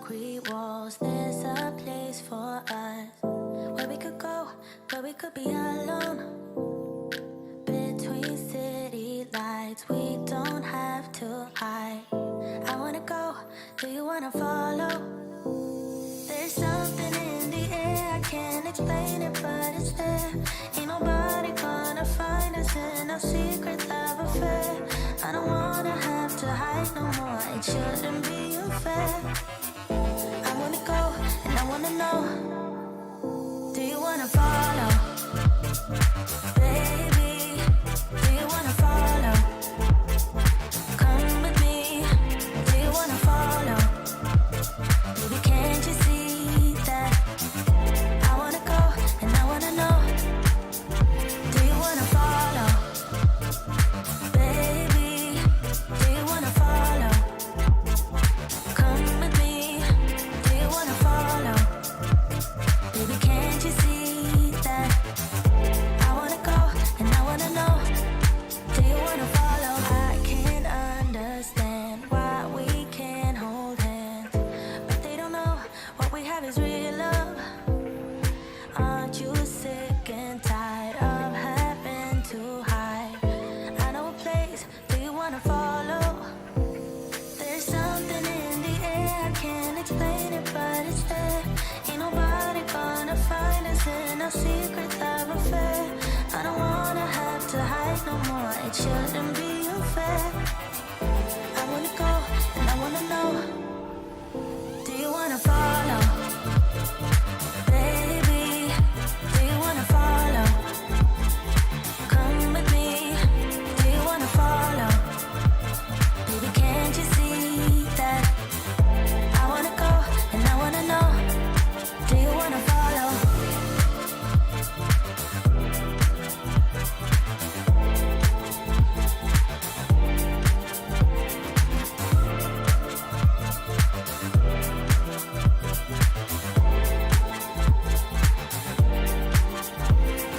concrete walls. There's a place for us where we could go, where we could be alone. Between city lights, we don't have to hide. I wanna go, do you wanna follow? There's something in the air, I can't explain it, but it's there. Ain't nobody gonna find us in our secret love affair. I don't wanna have to hide no more, it shouldn't be unfair. I wanna go, and I wanna know, do you wanna follow? Baby, do you wanna follow? Come with me, do you wanna follow? Baby, can't you see that? I wanna go, and I wanna know, do you wanna follow? Baby, do you wanna follow? Come with me, do you wanna follow? Baby, can't you see that? I wanna go, and I wanna know, do you wanna follow? I can't understand why we can't hold hands, but they don't know what we have is real love. Aren't you sick and tired of having to hide? I know a place, do you wanna follow? There's something in the air, I can't explain it, but it's there. Ain't nobody gonna find us in our secret love affair. I don't wanna have to hide no more, it shouldn't be unfair. I wanna go, and I wanna know, do you wanna follow? Baby, do you wanna follow? Come with me, do you wanna follow? Baby, can't you see that? I wanna go, and I wanna know, do you wanna follow?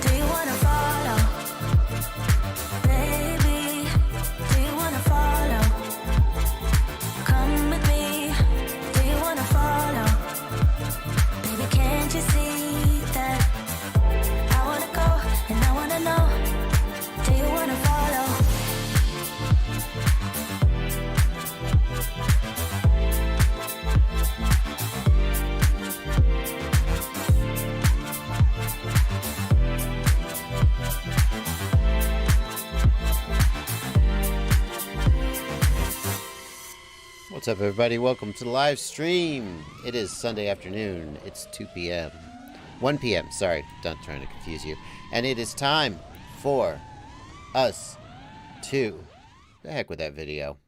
Do you wanna follow? Baby, do you wanna follow? Come with me, do you wanna follow? Baby, can't you see that? I wanna go, and I wanna know, do you wanna follow? What's up, everybody? Welcome to the live stream. It is Sunday afternoon. It's 2 p.m. 1 p.m. Sorry, not trying to confuse you. And it is time for us to... The heck with that video.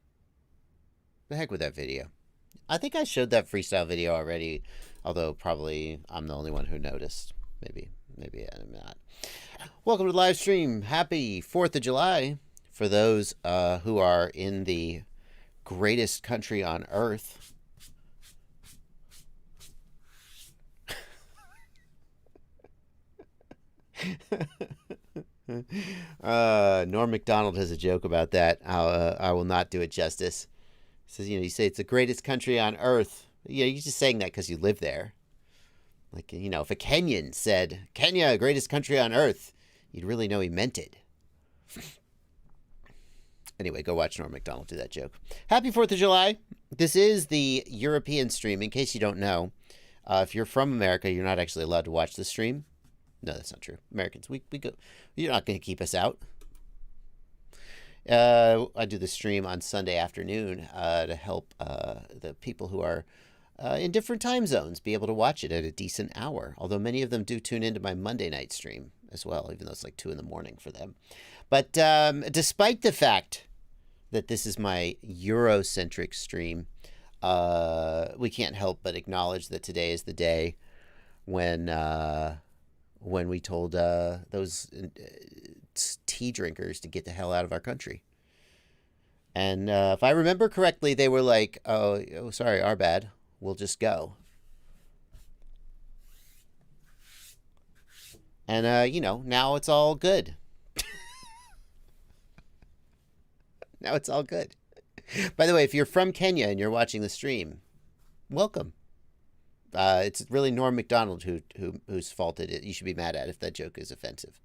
The heck with that video. I think I showed that freestyle video already, although probably I'm the only one who noticed. Maybe I'm not. Welcome to the live stream. Happy 4th of July for those who are in the greatest country on earth. Norm MacDonald has a joke about that. I will not do it justice. He says, you say it's the greatest country on earth. You're just saying that because you live there. Like, if a Kenyan said, Kenya, greatest country on earth, you'd really know he meant it. Anyway, go watch Norm MacDonald do that joke. Happy 4th of July. This is the European stream. In case you don't know, if you're from America, you're not actually allowed to watch the stream. No, that's not true. Americans, we go. You're not going to keep us out. I do the stream on Sunday afternoon to help the people who are in different time zones be able to watch it at a decent hour. Although many of them do tune into my Monday night stream as well, even though it's like 2 in the morning for them. But despite the fact that this is my Eurocentric stream, we can't help but acknowledge that today is the day when we told those tea drinkers to get the hell out of our country. And if I remember correctly, they were like, oh, sorry, our bad. We'll just go. And, now it's all good. Now it's all good. By the way, if you're from Kenya and you're watching the stream, welcome. It's really Norm Macdonald whose fault it is. You should be mad at if that joke is offensive.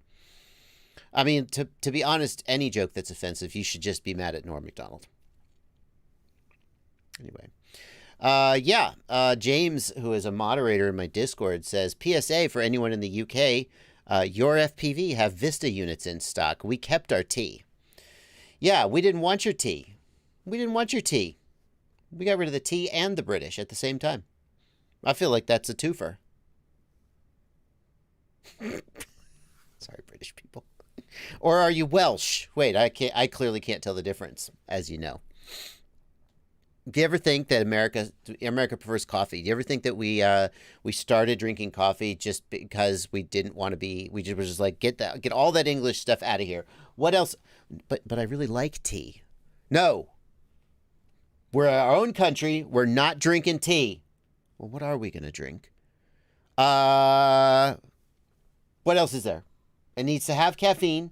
I mean, to be honest, any joke that's offensive, you should just be mad at Norm Macdonald. Anyway. James, who is a moderator in my Discord, says, PSA for anyone in the UK, your FPV have Vista units in stock. We kept our T. Yeah, we didn't want your T. We didn't want your T. We got rid of the T and the British at the same time. I feel like that's a twofer. Sorry, British people. Or are you Welsh? Wait, I clearly can't tell the difference, as you know. Do you ever think that America prefers coffee? Do you ever think that we started drinking coffee just because we didn't want to be? We just was just like get all that English stuff out of here. What else? But I really like tea. No, we're our own country. We're not drinking tea. Well, what are we gonna drink? What else is there? It needs to have caffeine.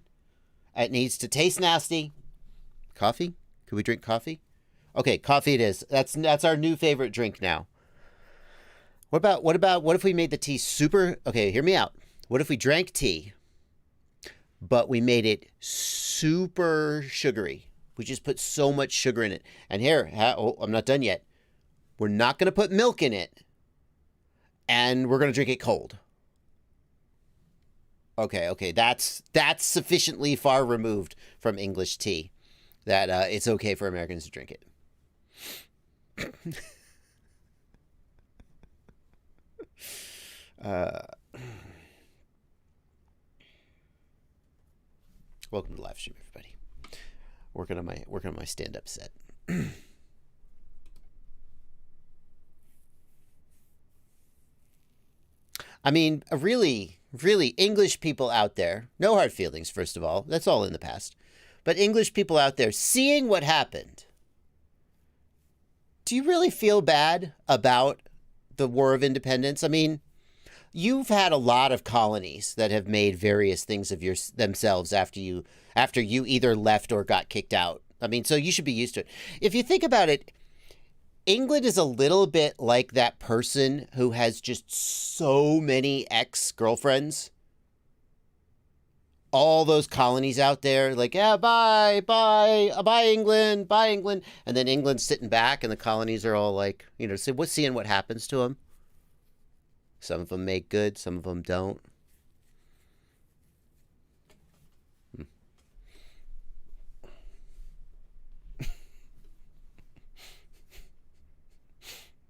It needs to taste nasty. Coffee? Could we drink coffee? Okay, coffee it is. That's our new favorite drink now. What if we made the tea super... Okay, hear me out. What if we drank tea, but we made it super sugary? We just put so much sugar in it. And here, I'm not done yet. We're not going to put milk in it. And we're going to drink it cold. Okay, that's sufficiently far removed from English tea that it's okay for Americans to drink it. Welcome to the live stream, everybody. Working on my stand-up set. I mean, really English people out there, no hard feelings, first of all. That's all in the past. But English people out there, seeing what happened, do you really feel bad about the War of Independence? I mean, you've had a lot of colonies that have made various things of themselves after you either left or got kicked out. I mean, so you should be used to it. If you think about it, England is a little bit like that person who has just so many ex-girlfriends. All those colonies out there, like, yeah, bye, England, bye, England. And then England's sitting back and the colonies are all like, seeing what happens to them. Some of them make good, some of them don't.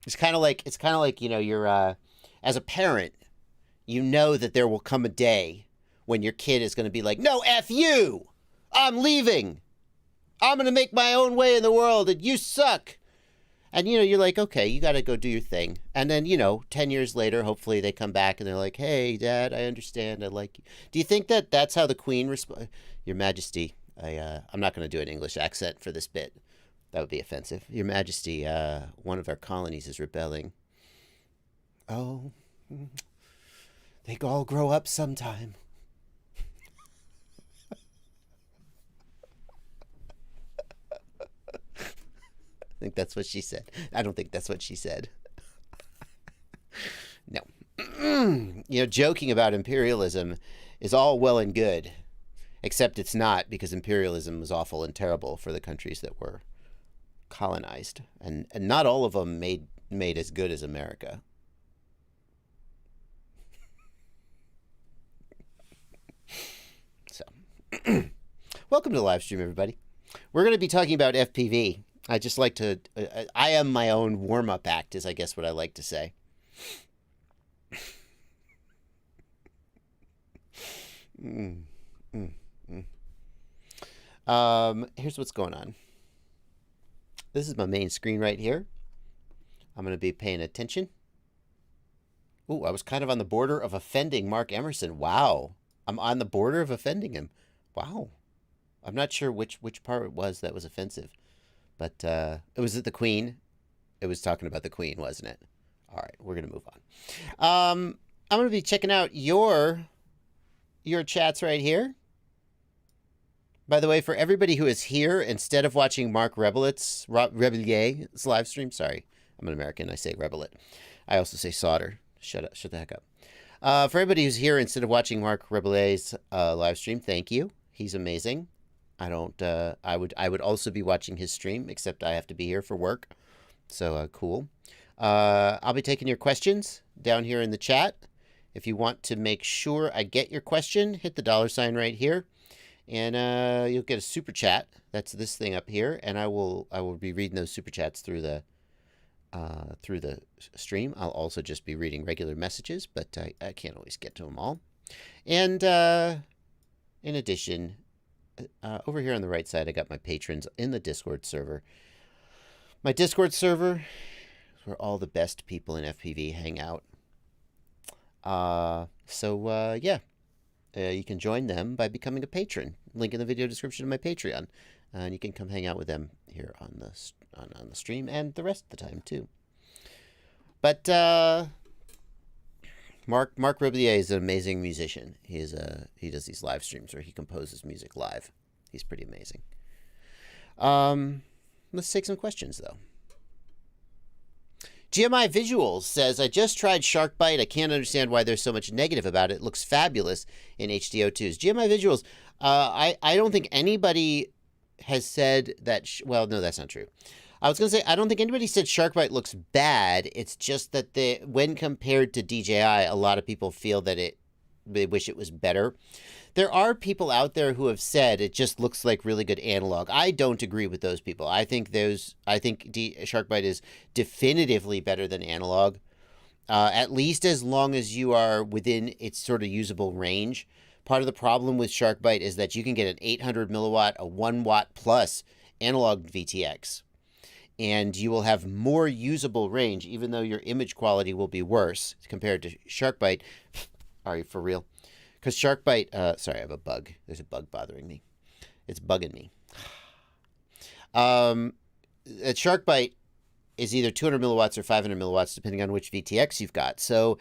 It's kind of like, you're, as a parent, you know that there will come a day when your kid is going to be like, no, F you! I'm leaving! I'm going to make my own way in the world and you suck! And, you're like, okay, you got to go do your thing. And then, 10 years later, hopefully they come back and they're like, hey, Dad, I understand. I like you. Do you think that that's how the Queen responds? Your Majesty, I'm not going to do an English accent for this bit. That would be offensive. Your Majesty, one of our colonies is rebelling. Oh, they all grow up sometime. I think that's what she said. I don't think that's what she said. No. Joking about imperialism is all well and good, except it's not, because imperialism was awful and terrible for the countries that were colonized, and not all of them made as good as America. So, welcome to the live stream, everybody. We're going to be talking about FPV. I just like to, I am my own warm-up act, is I guess what I like to say. Here's what's going on. This is my main screen right here. I'm going to be paying attention. Ooh, I was kind of on the border of offending Mark Emerson. Wow. I'm on the border of offending him. Wow. I'm not sure which part it was that was offensive. But it was the Queen. It was talking about the Queen, wasn't it? All right, we're going to move on. I'm going to be checking out your chats right here. By the way, for everybody who is here, instead of watching Mark Rebellier's live stream, sorry, I'm an American, I say Rebellet. I also say solder. Shut the heck up. For everybody who's here instead of watching Mark Rebellet's live stream, thank you. He's amazing. I would also be watching his stream, except I have to be here for work. So cool. I'll be taking your questions down here in the chat. If you want to make sure I get your question, hit the $sign right here, and you'll get a super chat. That's this thing up here, and I will be reading those super chats through the stream. I'll also just be reading regular messages, but I can't always get to them all. And in addition, over here on the right side, I got my patrons in the Discord server. My Discord server is where all the best people in FPV hang out. Yeah, you can join them by becoming a patron. Link in the video description of my Patreon, and you can come hang out with them here on the stream and the rest of the time too. But Mark Rebellier is an amazing musician. He does these live streams where he composes music live. He's pretty amazing. Let's take some questions though. GMI Visuals says, I just tried SharkBite. I can't understand why there's so much negative about it. It looks fabulous in HDO2s. GMI Visuals, I don't think anybody has said that... well, no, that's not true. I was going to say, I don't think anybody said SharkBite looks bad. It's just that when compared to DJI, a lot of people feel that they wish it was better. There are people out there who have said it just looks like really good analog. I don't agree with those people. I think SharkBite is definitively better than analog, at least as long as you are within its sort of usable range. Part of the problem with SharkBite is that you can get an 800 milliwatt, a 1 watt plus analog VTX, and you will have more usable range, even though your image quality will be worse compared to SharkBite. Are you for real? Because SharkBite, sorry, I have a bug. There's a bug bothering me. It's bugging me. SharkBite is either 200 milliwatts or 500 milliwatts, depending on which VTX you've got. So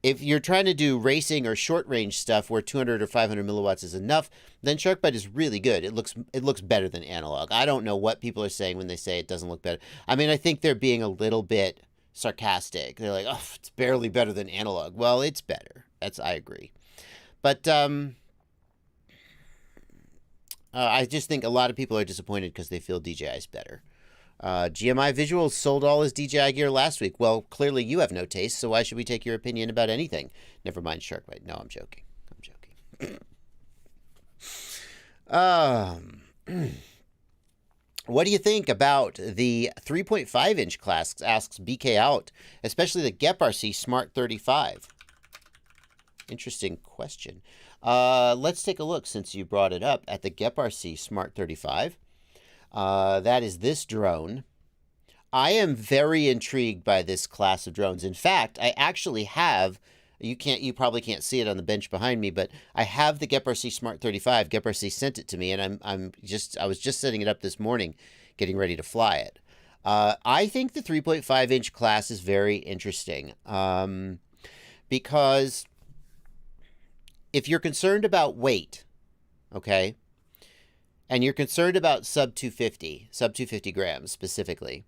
if you're trying to do racing or short range stuff where 200 or 500 milliwatts is enough, then SharkBite is really good. It looks better than analog. I don't know what people are saying when they say it doesn't look better. I mean, I think they're being a little bit sarcastic. They're like, oh, it's barely better than analog. Well, it's better. I agree. But I just think a lot of people are disappointed because they feel DJI is better. GMI Visuals sold all his DJI gear last week. Well, clearly you have no taste, so why should we take your opinion about anything? Never mind SharkBite. No, I'm joking. What do you think about the 3.5-inch class? Asks BK Out, especially the GEP-RC Smart 35. Interesting question. Let's take a look, since you brought it up, at the GEP-RC Smart 35. That is this drone. I am very intrigued by this class of drones. In fact, I actually have, you probably can't see it on the bench behind me, but I have the GEP-RC Smart 35. GEP-RC sent it to me, and I was just setting it up this morning, getting ready to fly it. I think the 3.5-inch class is very interesting, because if you're concerned about weight, okay, and you're concerned about sub 250 grams specifically,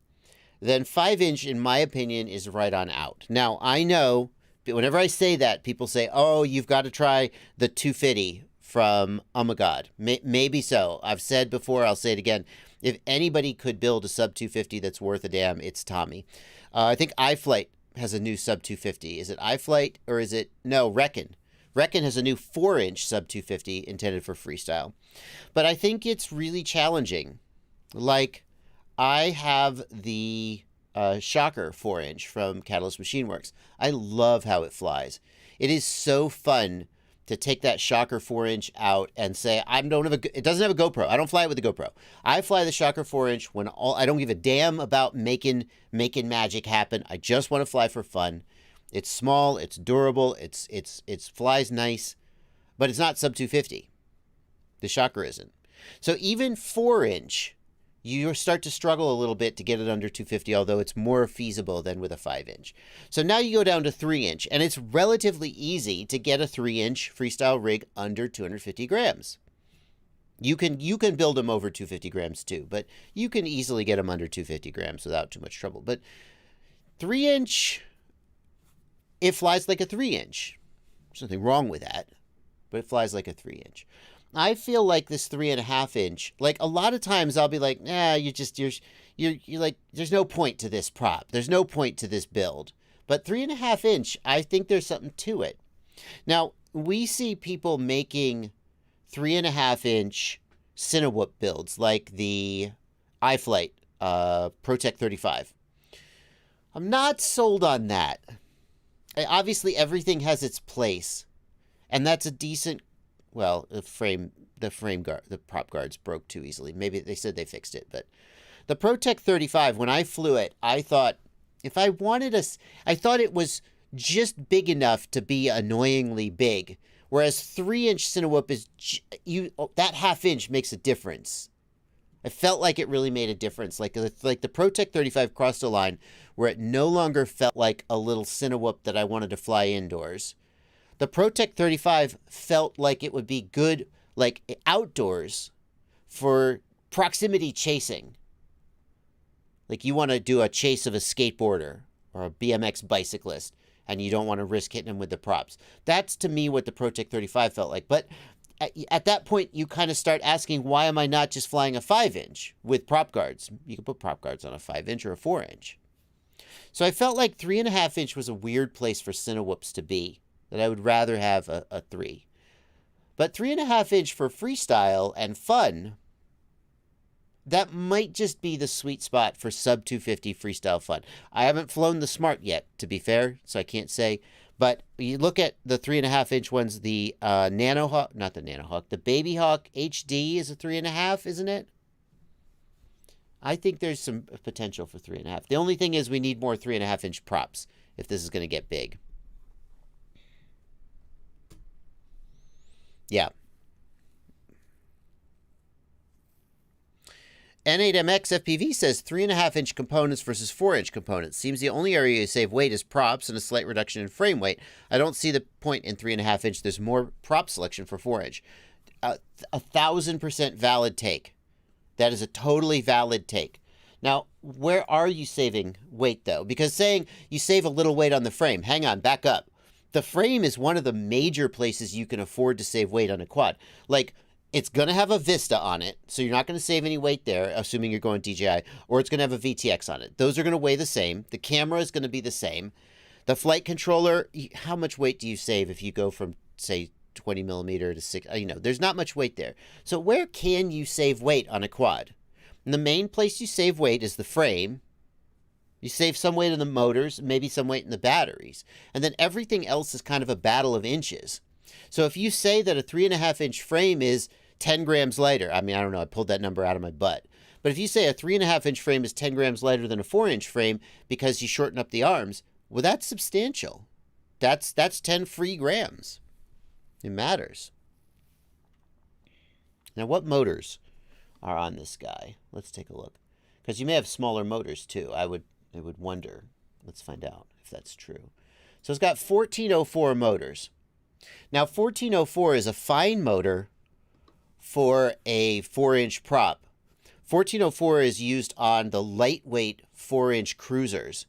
then 5-inch, in my opinion, is right on out. Now, I know, whenever I say that, people say, oh, you've got to try the 250 from, oh my God, maybe so. I've said before, I'll say it again. If anybody could build a sub 250 that's worth a damn, it's Tommy. I think iFlight has a new sub 250. Is it iFlight or is it, no, Reckon. Reckon has a new 4-inch sub 250 intended for freestyle. But I think it's really challenging. Like, I have the Shocker 4-inch from Catalyst Machine Works. I love how it flies. It is so fun to take that Shocker 4-inch out and say, it doesn't have a GoPro. I don't fly it with a GoPro. I fly the Shocker 4-inch when I don't give a damn about making magic happen. I just want to fly for fun. It's small, it's durable, it flies nice, but it's not sub 250. The Shocker isn't. So even 4-inch, you start to struggle a little bit to get it under 250, although it's more feasible than with a 5-inch. So now you go down to 3-inch, and it's relatively easy to get a 3-inch freestyle rig under 250 grams. You can build them over 250 grams too, but you can easily get them under 250 grams without too much trouble. But 3-inch... it flies like a 3-inch. There's nothing wrong with that, but it flies like a 3-inch. I feel like this 3.5-inch, like a lot of times I'll be like, nah, you're like, there's no point to this prop. There's no point to this build. But 3.5-inch, I think there's something to it. Now, we see people making 3.5-inch Cinewhoop builds like the iFlight ProTech 35. I'm not sold on that. Obviously, everything has its place, and that's a decent. Well, the prop guards broke too easily. Maybe they said they fixed it, but the ProTech 35. When I flew it, I thought if I wanted I thought it was just big enough to be annoyingly big. Whereas 3-inch Cinewhoop is that 1/2 inch makes a difference. I felt like it really made a difference. Like the ProTech 35 crossed a line where it no longer felt like a little Cinewhoop that I wanted to fly indoors. The ProTech 35 felt like it would be good, like outdoors, for proximity chasing. Like you want to do a chase of a skateboarder or a BMX bicyclist, and you don't want to risk hitting them with the props. That's, to me, what the ProTech 35 felt like. But at that point, you kind of start asking, why am I not just flying a 5-inch with prop guards? You can put prop guards on a 5-inch or a 4-inch. So I felt like 3.5-inch was a weird place for Cinewhoops to be, that I would rather have a 3. But 3.5-inch for freestyle and fun, that might just be the sweet spot for sub 250 freestyle fun. I haven't flown the Smart yet, to be fair, so I can't say. But you look at the 3.5-inch ones, the Nanohawk, not the Nanohawk, the Baby Hawk HD is a 3.5, isn't it? I think there's some potential for 3.5. The only thing is we need more 3.5-inch props if this is going to get big. Yeah. N8MX FPV says 3.5-inch components versus 4-inch components. Seems the only area you save weight is props and a slight reduction in frame weight. I don't see the point in 3.5-inch. There's more prop selection for 4-inch. 1,000% valid take. That is a totally valid take. Now, where are you saving weight, though? Because saying you save a little weight on the frame, hang on, back up. The frame is one of the major places you can afford to save weight on a quad. Like, it's going to have a Vista on it, so you're not going to save any weight there, assuming you're going DJI, or it's going to have a VTX on it. Those are going to weigh the same. The camera is going to be the same. The flight controller, how much weight do you save if you go from, say, 20 millimeter to 6? There's not much weight there. So where can you save weight on a quad? And the main place you save weight is the frame. You save some weight in the motors, maybe some weight in the batteries. And then everything else is kind of a battle of inches. So if you say that a 3.5-inch frame is 10 grams lighter. I mean, I don't know. I pulled that number out of my butt. But if you say a 3.5-inch frame is 10 grams lighter than a 4-inch frame because you shorten up the arms, well, that's substantial. That's 10 free grams. It matters. Now, what motors are on this guy? Let's take a look. Because you may have smaller motors, too. I would wonder. Let's find out if that's true. So it's got 1404 motors. Now, 1404 is a fine motor for a 4-inch prop. 1404 is used on the lightweight 4-inch cruisers.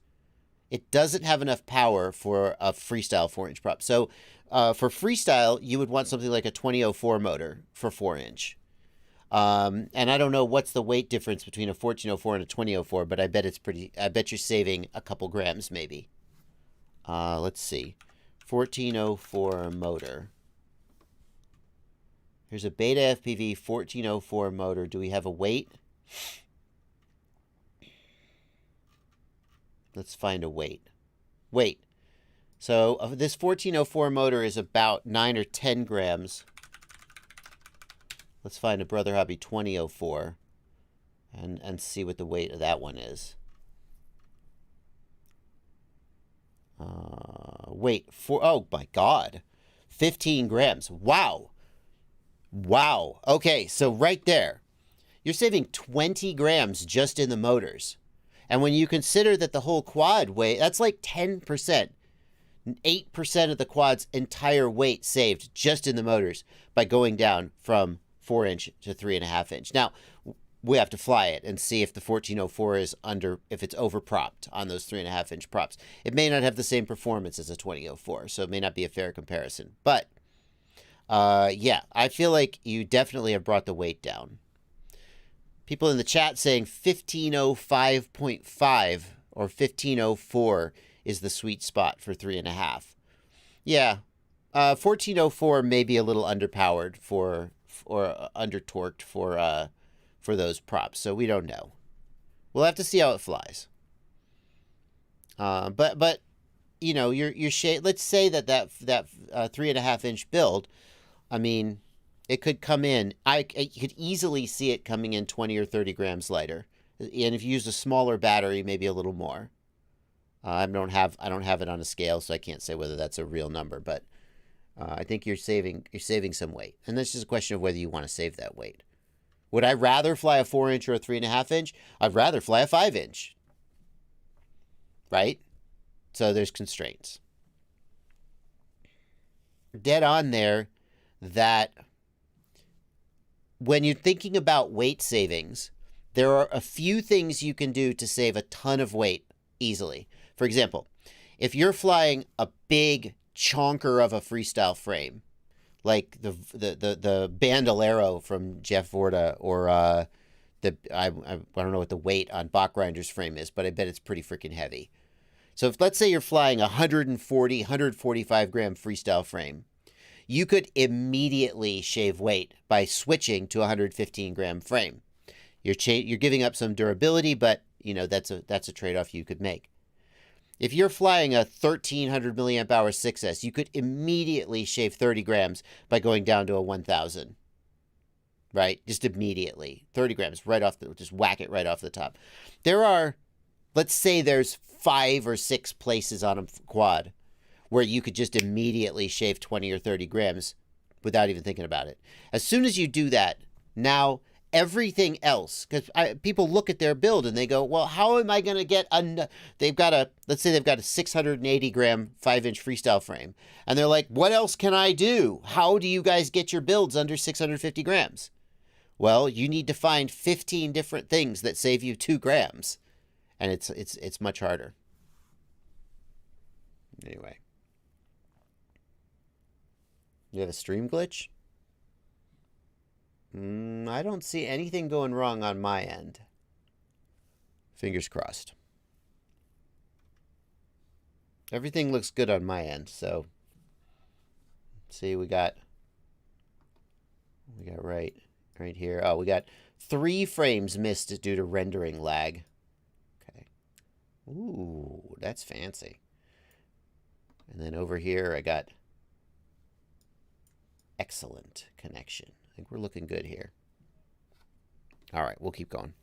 It doesn't have enough power for a freestyle 4-inch prop. So for freestyle, you would want something like a 2004 motor for 4-inch. And I don't know what's the weight difference between a 1404 and a 2004, but I bet you're saving a couple grams maybe. Let's see. 1404 motor. Here's a Beta FPV 1404 motor. Do we have a weight? Let's find a weight. Weight. So this 1404 motor is about 9 or 10 grams. Let's find a Brother Hobby 2004 and see what the weight of that one is. Oh my God. 15 grams. Wow. Wow. Okay, so right there, you're saving 20 grams just in the motors. And when you consider that the whole quad weight, that's like 10%. 8% of the quad's entire weight saved just in the motors by going down from 4-inch to 3.5-inch. Now, we have to fly it and see if the 1404 is if it's over propped on those 3.5-inch props. It may not have the same performance as a 2004, so it may not be a fair comparison. But yeah, I feel like you definitely have brought the weight down. People in the chat saying 1505.5 or 1504 is the sweet spot for 3.5. Yeah, 1404 may be a little underpowered or under-torqued for those props, so we don't know. We'll have to see how it flies. But you know, let's say that 3.5-inch build, I mean, it could come in. I could easily see it coming in 20 or 30 grams lighter, and if you use a smaller battery, maybe a little more. I don't have it on a scale, so I can't say whether that's a real number, but I think you're saving some weight, and that's just a question of whether you want to save that weight. Would I rather fly a 4-inch or a 3.5-inch? I'd rather fly a 5-inch, right? So there's constraints. Dead on there that when you're thinking about weight savings, there are a few things you can do to save a ton of weight easily. For example, if you're flying a big chonker of a freestyle frame, like the Bandolero from Jeff Vorta, or I don't know what the weight on Bachgrinder's frame is, but I bet it's pretty freaking heavy. So if, let's say you're flying a 145 gram freestyle frame, you could immediately shave weight by switching to a 115 gram frame. You're giving up some durability, but you know that's a trade-off you could make. If you're flying a 1300 milliamp hour 6S, you could immediately shave 30 grams by going down to a 1000. Right? Just immediately. 30 grams just whack it right off the top. Let's say there's 5 or 6 places on a quad where you could just immediately shave 20 or 30 grams without even thinking about it. As soon as you do that, now everything else, because people look at their build and they go, well, how am I going to get let's say they've got a 680 gram 5-inch freestyle frame, and they're like, what else can I do? How do you guys get your builds under 650 grams? Well, you need to find 15 different things that save you 2 grams, and it's much harder. Anyway, you have a stream glitch? I don't see anything going wrong on my end. Fingers crossed. Everything looks good on my end, so see, we got right here. Oh, we got 3 frames missed due to rendering lag. Okay. Ooh, that's fancy. And then over here I got excellent connection. I think we're looking good here. All right, we'll keep going.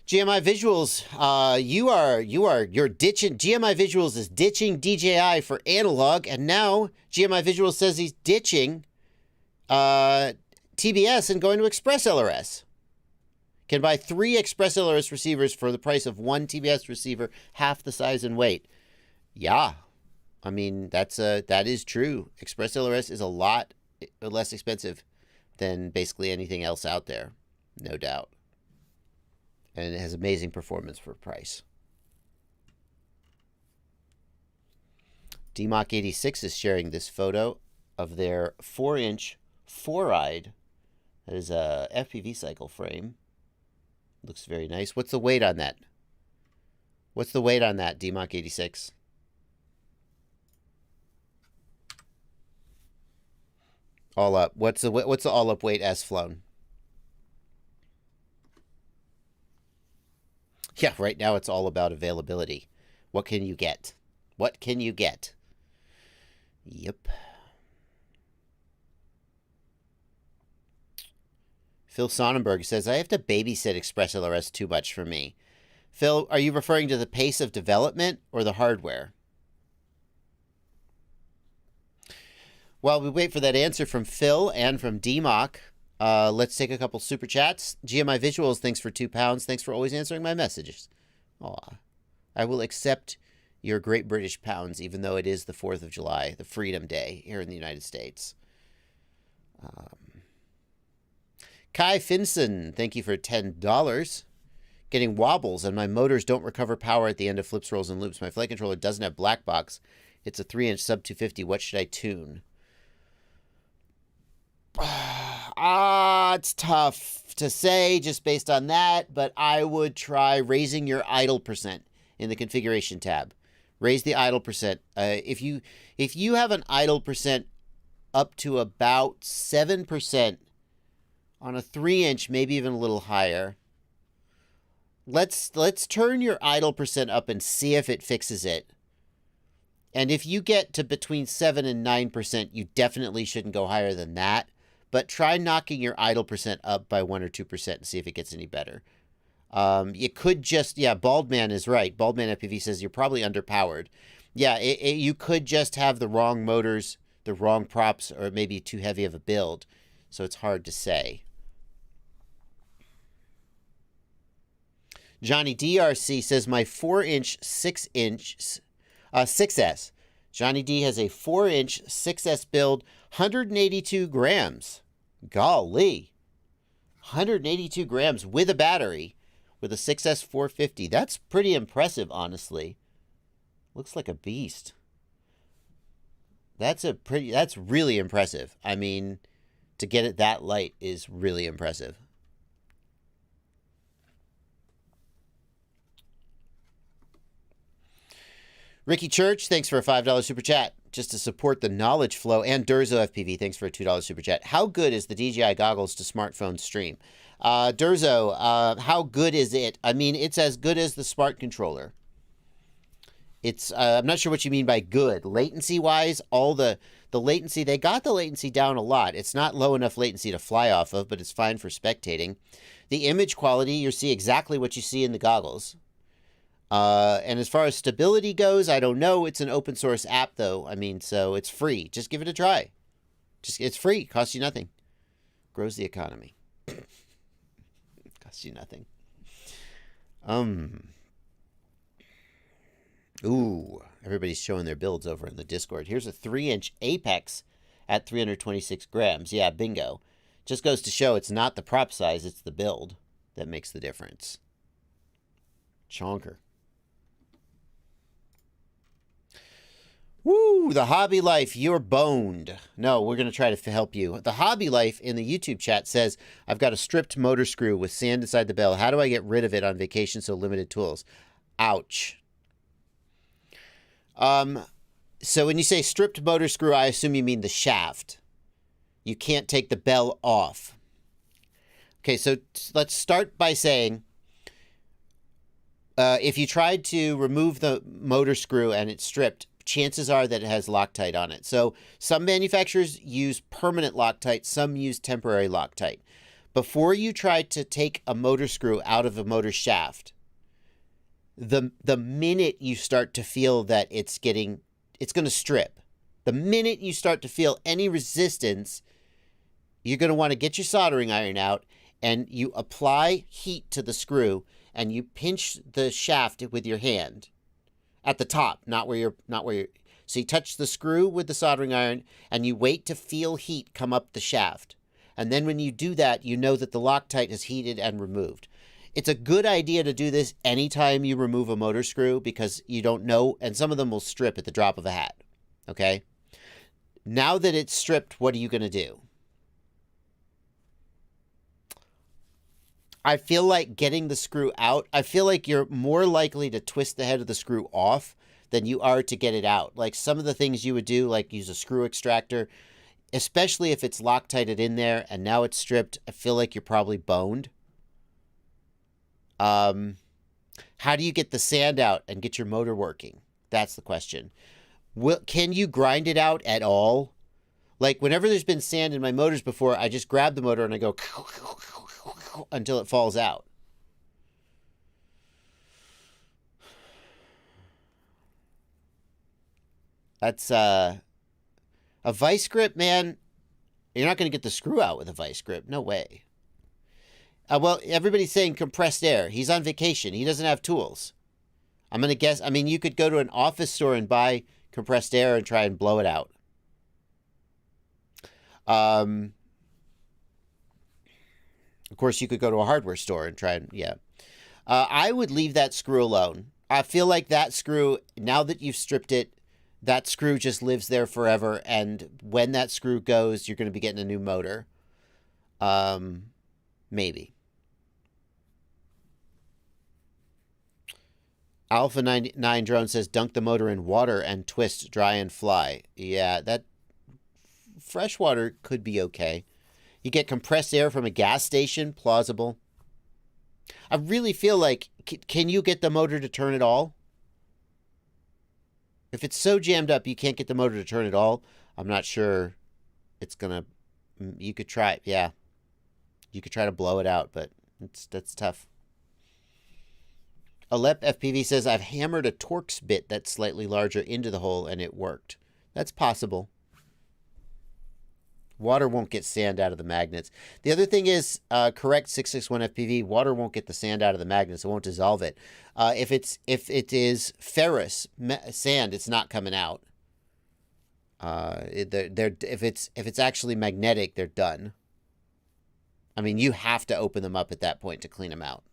GMI Visuals, you're ditching. GMI Visuals is ditching DJI for analog, and now GMI Visuals says he's ditching TBS and going to Express LRS. Can buy 3 Express LRS receivers for the price of 1 TBS receiver, half the size and weight. Yeah, I mean that is true. Express LRS is a lot less expensive than basically anything else out there, no doubt. And it has amazing performance for price. DMOC86 is sharing this photo of their 4-inch 4-eyed. That is a FPV cycle frame. Looks very nice. What's the weight on that? What's the weight on that, DMOC86? All up. What's the all up weight as flown? Yeah, right now it's all about availability. What can you get? What can you get? Yep. Phil Sonnenberg says, I have to babysit Express LRS too much for me. Phil, are you referring to the pace of development or the hardware? While we wait for that answer from Phil and from DMOC, let's take a couple super chats. GMI Visuals, thanks for £2. Thanks for always answering my messages. Aw. I will accept your Great British pounds, even though it is the 4th of July, the Freedom Day here in the United States. Kai Finson, thank you for $10. Getting wobbles, and my motors don't recover power at the end of flips, rolls, and loops. My flight controller doesn't have black box. It's a 3-inch sub 250. What should I tune? It's tough to say just based on that, but I would try raising your idle percent in the configuration tab. Raise the idle percent. If you have an idle percent up to about 7% on a 3-inch, maybe even a little higher, let's turn your idle percent up and see if it fixes it. And if you get to between 7 and 9%, you definitely shouldn't go higher than that. But try knocking your idle percent up by 1 or 2% and see if it gets any better. You could just, yeah, Baldman is right. Baldman FPV says you're probably underpowered. Yeah, you could just have the wrong motors, the wrong props, or maybe too heavy of a build. So it's hard to say. Johnny DRC says my 4-inch 6S. Johnny D has a 4-inch 6S build, 182 grams. Golly. 182 grams with a battery with a 6S 450. That's pretty impressive, honestly. Looks like a beast. That's really impressive. I mean, to get it that light is really impressive. Ricky Church, thanks for a $5 super chat just to support the knowledge flow. And Durzo FPV, thanks for a $2 super chat. How good is the DJI goggles to smartphone stream? Durzo, how good is it? I mean, it's as good as the smart controller. It's, I'm not sure what you mean by good. Latency-wise, all the latency, they got the latency down a lot. It's not low enough latency to fly off of, but it's fine for spectating. The image quality, you see exactly what you see in the goggles. And as far as stability goes, I don't know. It's an open source app, though. I mean, so it's free. Just give it a try. It's free. Costs you nothing. Grows the economy. Costs you nothing. Ooh, everybody's showing their builds over in the Discord. Here's a 3-inch Apex at 326 grams. Yeah, bingo. Just goes to show it's not the prop size, it's the build that makes the difference. Chonker. Woo, the Hobby Life, you're boned. No, we're going to try to help you. The Hobby Life in the YouTube chat says, I've got a stripped motor screw with sand inside the bell. How do I get rid of it on vacation so limited tools? Ouch. So when you say stripped motor screw, I assume you mean the shaft. You can't take the bell off. Okay, so let's start by saying, if you tried to remove the motor screw and it's stripped, chances are that it has Loctite on it. So some manufacturers use permanent Loctite, some use temporary Loctite. Before you try to take a motor screw out of a motor shaft, the minute you start to feel that it's going to strip, the minute you start to feel any resistance, you're going to want to get your soldering iron out and you apply heat to the screw and you pinch the shaft with your hand at the top, not where you're. So you touch the screw with the soldering iron and you wait to feel heat come up the shaft. And then when you do that, you know that the Loctite is heated and removed. It's a good idea to do this anytime you remove a motor screw because you don't know, and some of them will strip at the drop of a hat. Okay? Now that it's stripped, what are you going to do? I feel like getting the screw out, I feel like you're more likely to twist the head of the screw off than you are to get it out. Like some of the things you would do, like use a screw extractor, especially if it's Loctited in there and now it's stripped, I feel like you're probably boned. How do you get the sand out and get your motor working? That's the question. Can you grind it out at all? Like whenever there's been sand in my motors before, I just grab the motor and I go until it falls out. That's a vice grip, man. You're not going to get the screw out with a vice grip. No way. Well, everybody's saying compressed air. He's on vacation. He doesn't have tools. I'm going to guess. I mean, you could go to an office store and buy compressed air and try and blow it out. Of course, you could go to a hardware store and try and, yeah. I would leave that screw alone. I feel like that screw, now that you've stripped it, that screw just lives there forever. And when that screw goes, you're going to be getting a new motor. Maybe. Alpha 99 Drone says, dunk the motor in water and twist, dry and fly. Yeah, that fresh water could be okay. You get compressed air from a gas station, plausible. I really feel like, can you get the motor to turn at all? If it's so jammed up you can't get the motor to turn at all, I'm not sure it's gonna. You could try, yeah. You could try to blow it out, but that's tough. Alep FPV says, I've hammered a Torx bit that's slightly larger into the hole and it worked. That's possible. Water won't get sand out of the magnets. The other thing is, correct 661 FPV, water won't get the sand out of the magnets. It won't dissolve it. If it is ferrous sand, it's not coming out. If it's actually magnetic, they're done. I mean, you have to open them up at that point to clean them out.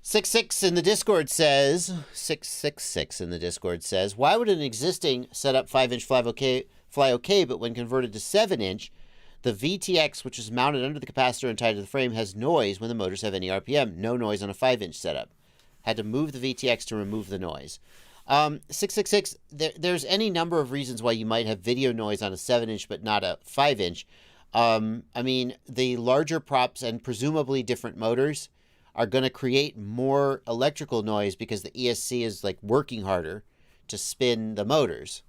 666 in the Discord says, 666 in the Discord says, why would an existing setup 5-inch fly okay, but when converted to 7-inch, the VTX, which is mounted under the capacitor and tied to the frame, has noise when the motors have any RPM. No noise on a 5-inch setup. Had to move the VTX to remove the noise. 666, there's any number of reasons why you might have video noise on a 7-inch but not a 5-inch. I mean, the larger props and presumably different motors are going to create more electrical noise because the ESC is like working harder to spin the motors.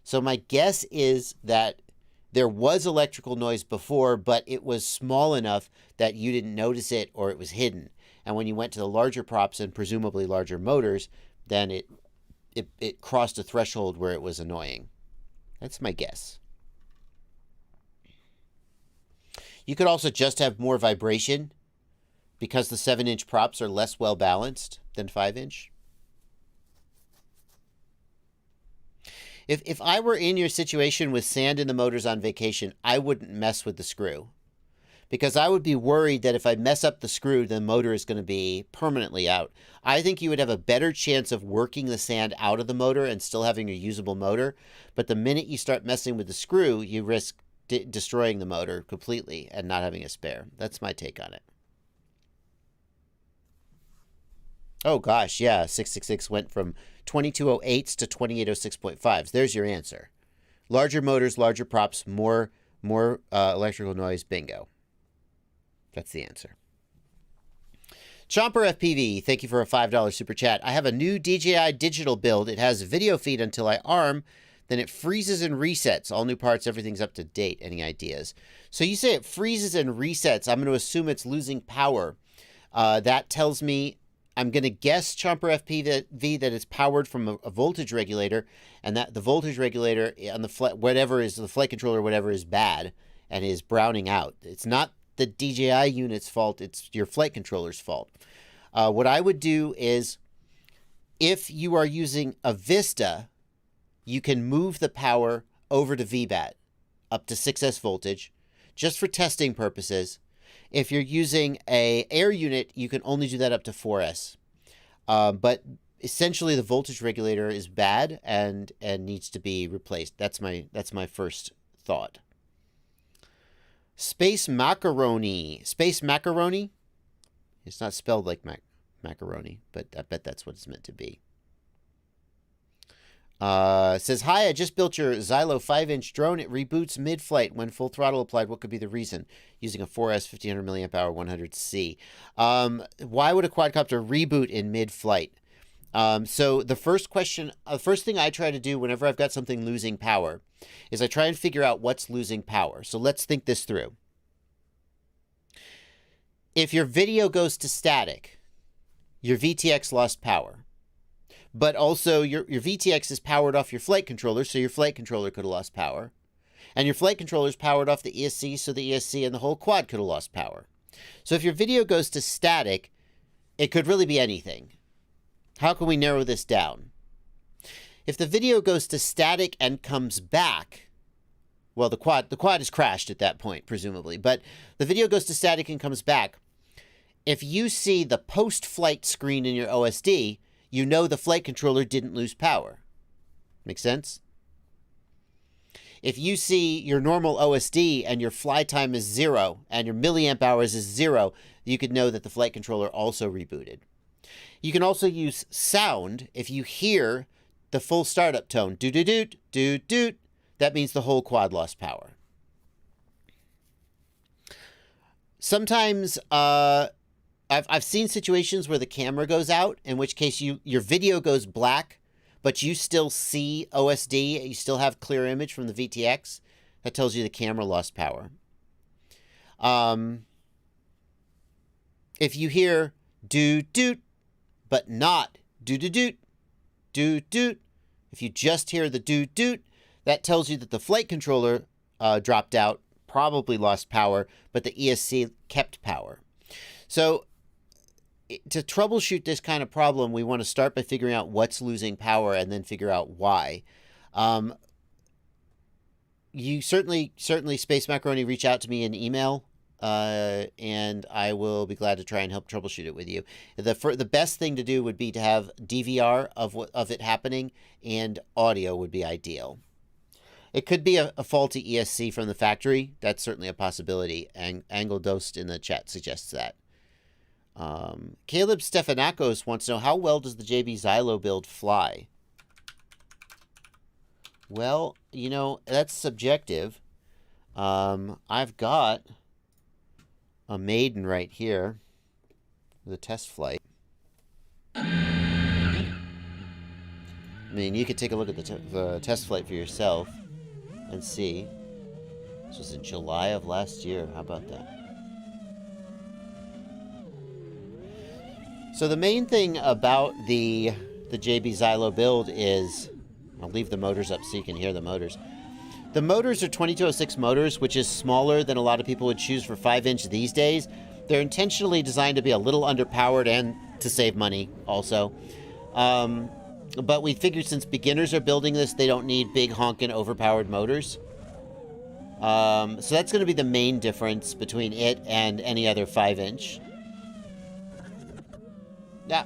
So my guess is that there was electrical noise before, but it was small enough that you didn't notice it or it was hidden. And when you went to the larger props and presumably larger motors, then it crossed a threshold where it was annoying. That's my guess. You could also just have more vibration because the 7-inch props are less well balanced than 5-inch. If I were in your situation with sand in the motors on vacation, I wouldn't mess with the screw. Because I would be worried that if I mess up the screw, the motor is going to be permanently out. I think you would have a better chance of working the sand out of the motor and still having a usable motor. But the minute you start messing with the screw, you risk destroying the motor completely and not having a spare. That's my take on it. Oh, gosh, yeah, 666 went from 2208s to 2806.5s. There's your answer. Larger motors, larger props, more electrical noise, bingo. That's the answer. Chomper FPV, thank you for a $5 super chat. I have a new DJI digital build. It has video feed until I arm, then it freezes and resets. All new parts, everything's up to date. Any ideas? So you say it freezes and resets. I'm going to assume it's losing power. That tells me, I'm going to guess, Chomper FPV, that it's powered from a voltage regulator, and that the voltage regulator on the whatever is the flight controller, whatever is bad and is browning out. It's not the DJI unit's fault. It's your flight controller's fault. What I would do is, if you are using a Vista, you can move the power over to VBAT up to 6S voltage just for testing purposes. If you're using a air unit, you can only do that up to 4S. But essentially, the voltage regulator is bad and needs to be replaced. That's my first thought. Space Macaroni. Space Macaroni? It's not spelled like macaroni, but I bet that's what it's meant to be. Says, hi, I just built your Xylo 5-inch drone. It reboots mid-flight when full throttle applied. What could be the reason? Using a 4S 1500 milliamp hour 100C. Why would a quadcopter reboot in mid-flight? So the first thing I try to do whenever I've got something losing power is I try and figure out what's losing power. So let's think this through. If your video goes to static, your VTX lost power. But also, your VTX is powered off your flight controller, so your flight controller could have lost power. And your flight controller is powered off the ESC, so the ESC and the whole quad could have lost power. So if your video goes to static, it could really be anything. How can we narrow this down? If the video goes to static and comes back, Well, the quad is crashed at that point, presumably. But the video goes to static and comes back. If you see the post-flight screen in your OSD, you know the flight controller didn't lose power. Make sense? If you see your normal OSD and your fly time is 0 and your milliamp hours is 0, you could know that the flight controller also rebooted. You can also use sound. If you hear the full startup tone, doot-doot-doot, doot-doot, that means the whole quad lost power. Sometimes I've seen situations where the camera goes out, in which case your video goes black, but you still see OSD, you still have clear image from the VTX. That tells you the camera lost power. If you hear doot-doot, but not doot-doot-doot, doot-doot, if you just hear the doot-doot, that tells you that the flight controller dropped out, probably lost power, but the ESC kept power. So to troubleshoot this kind of problem, we want to start by figuring out what's losing power and then figure out why. You certainly, Space Macaroni, reach out to me in email, and I will be glad to try and help troubleshoot it with you. The best thing to do would be to have DVR of it happening, and audio would be ideal. It could be a faulty ESC from the factory. That's certainly a possibility. Angle Dosed in the chat suggests that. Caleb Stefanakos wants to know, how well does the JB Xylobuild fly? Well, you know, that's subjective. I've got a maiden right here, the test flight. I mean, you could take a look at the test flight for yourself and see. This was in July of last year. How about that? So the main thing about the JB Xylobuild is, I'll leave the motors up so you can hear the motors. The motors are 2206 motors, which is smaller than a lot of people would choose for 5-inch these days. They're intentionally designed to be a little underpowered and to save money also. But we figured since beginners are building this, they don't need big honkin' overpowered motors. So that's going to be the main difference between it and any other 5-inch. Yeah,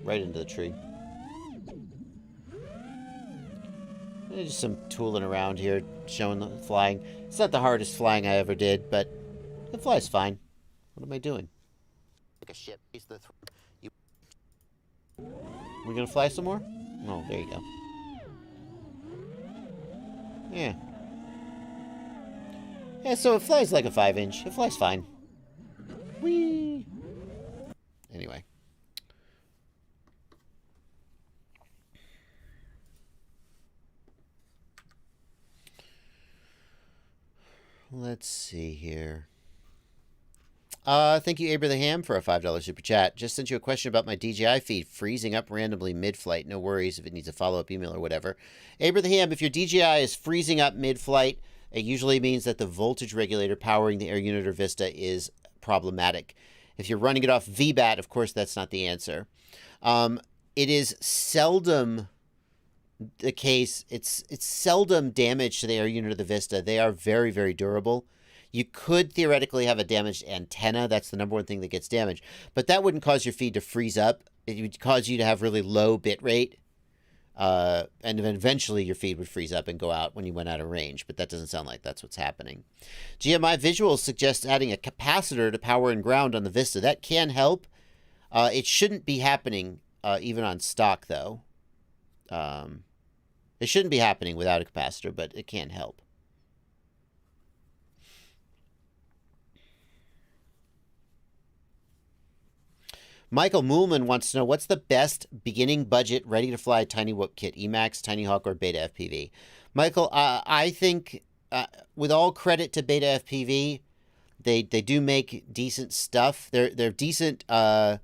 right into the tree. Just some tooling around here, showing the flying. It's not the hardest flying I ever did, but it flies fine. What am I doing? Like a ship. We're gonna fly some more? Oh, there you go. Yeah. Yeah, so it flies like a 5-inch. It flies fine. Whee! Anyway. Let's see here. Thank you, Abraham, for a $5 super chat. Just sent you a question about my DJI feed freezing up randomly mid-flight. No worries if it needs a follow-up email or whatever. Abraham, if your DJI is freezing up mid-flight, it usually means that the voltage regulator powering the air unit or Vista is problematic. If you're running it off VBAT, of course, that's not the answer. It is seldom the case. It's seldom damage to the air unit of the Vista. They are very, very durable. You could theoretically have a damaged antenna. That's the number one thing that gets damaged. But that wouldn't cause your feed to freeze up. It would cause you to have really low bit rate. And then eventually your feed would freeze up and go out when you went out of range. But that doesn't sound like that's what's happening. GMI Visuals suggests adding a capacitor to power and ground on the Vista. That can help. It shouldn't be happening even on stock, though. It shouldn't be happening without a capacitor, but it can help. Michael Moolman wants to know, what's the best beginning budget, ready-to-fly Tiny Whoop kit? Emacs, Tiny Hawk, or Beta FPV? Michael, I think, with all credit to Beta FPV, they do make decent stuff. They're decent. Well,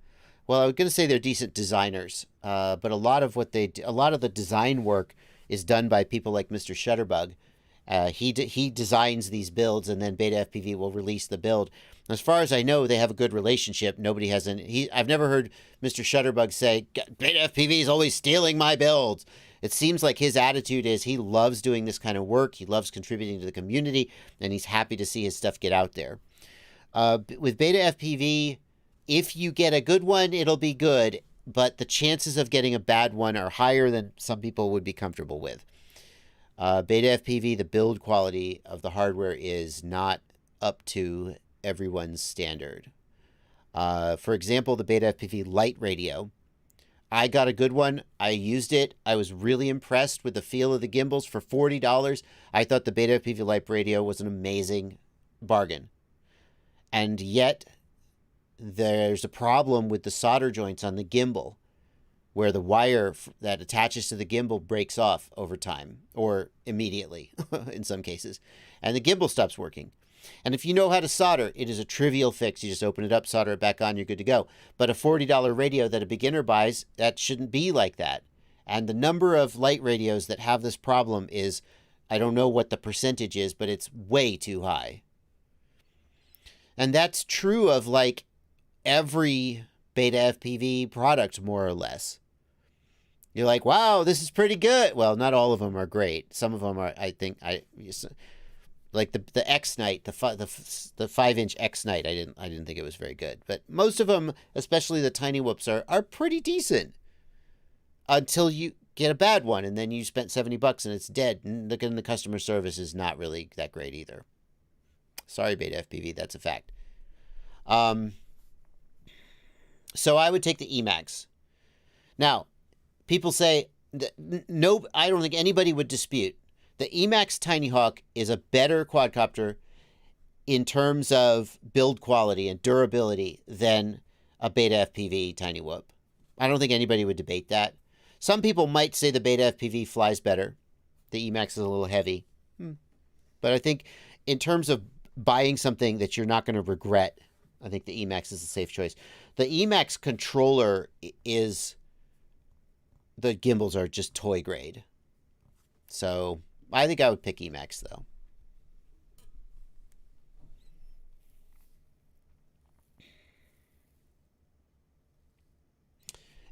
I was going to say they're decent designers, but a lot of the design work is done by people like Mr. Shutterbug. He designs these builds, and then Beta FPV will release the build. As far as I know, they have a good relationship. Nobody has any. I've never heard Mr. Shutterbug say, Beta FPV is always stealing my builds. It seems like his attitude is he loves doing this kind of work. He loves contributing to the community, and he's happy to see his stuff get out there. With Beta FPV, if you get a good one, it'll be good, but the chances of getting a bad one are higher than some people would be comfortable with. Beta FPV, the build quality of the hardware is not up to everyone's standard. For example, the Beta FPV light radio. I got a good one. I used it. I was really impressed with the feel of the gimbals for $40. I thought the Beta FPV light radio was an amazing bargain. And yet, there's a problem with the solder joints on the gimbal, where the wire that attaches to the gimbal breaks off over time, or immediately in some cases, and the gimbal stops working. And if you know how to solder, it is a trivial fix. You just open it up, solder it back on, you're good to go. But a $40 radio that a beginner buys, that shouldn't be like that. And the number of light radios that have this problem is, I don't know what the percentage is, but it's way too high. And that's true of like every Beta FPV product, more or less. You're like, wow, this is pretty good. Well, not all of them are great. Some of them are, I think, like the X Night, the 5-inch X Night. I didn't think it was very good. But most of them, especially the tiny whoops, are pretty decent until you get a bad one, and then you spent $70 and it's dead. And the customer service is not really that great either. Sorry, Beta FPV, that's a fact. So I would take the Emacs. Now, people say, no, I don't think anybody would dispute. The Emacs Tiny Hawk is a better quadcopter in terms of build quality and durability than a Beta FPV Tiny Whoop. I don't think anybody would debate that. Some people might say the Beta FPV flies better. The Emacs is a little heavy. But I think in terms of buying something that you're not going to regret, I think the Emacs is a safe choice. The Emacs controller is... the gimbals are just toy grade. So I think I would pick Emacs, though.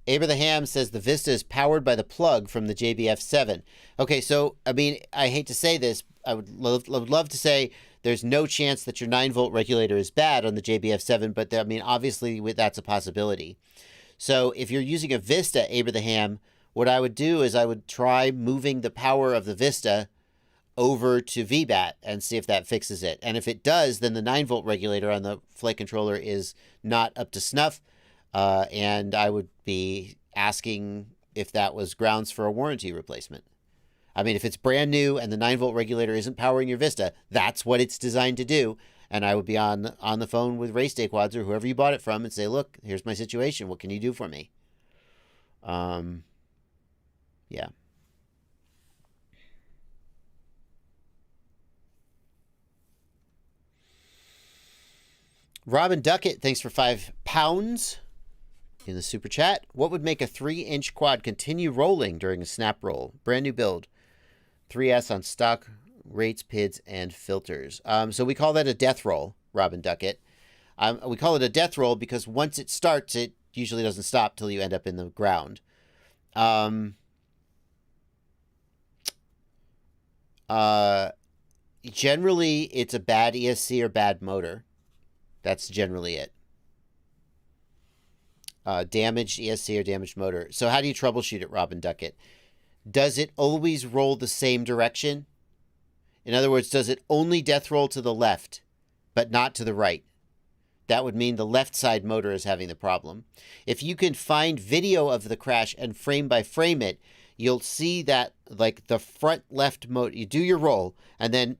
Abraham says the Vista is powered by the plug from the JBF7. Okay, so, I mean, I hate to say this. I would love to say there's no chance that your 9-volt regulator is bad on the JBF7, but, I mean, obviously that's a possibility. So if you're using a Vista, Abraham, what I would do is I would try moving the power of the Vista over to VBAT and see if that fixes it. And if it does, then the 9-volt regulator on the flight controller is not up to snuff. And I would be asking if that was grounds for a warranty replacement. I mean, if it's brand new and the 9-volt regulator isn't powering your Vista, that's what it's designed to do. And I would be on the phone with Race Day Quads or whoever you bought it from and say, look, here's my situation. What can you do for me? Yeah. Robin Duckett, thanks for £5 in the super chat. What would make a 3-inch quad continue rolling during a snap roll? Brand new build. 3S on stock rates, PIDs, and filters. So we call that a death roll, Robin Duckett. We call it a death roll because once it starts, it usually doesn't stop till you end up in the ground. Generally, it's a bad ESC or bad motor. That's generally it. Damaged ESC or damaged motor. So how do you troubleshoot it, Robin Duckett? Does it always roll the same direction? In other words, does it only death roll to the left, but not to the right? That would mean the left side motor is having the problem. If you can find video of the crash and frame by frame it, you'll see that like the front left motor, you do your roll, and then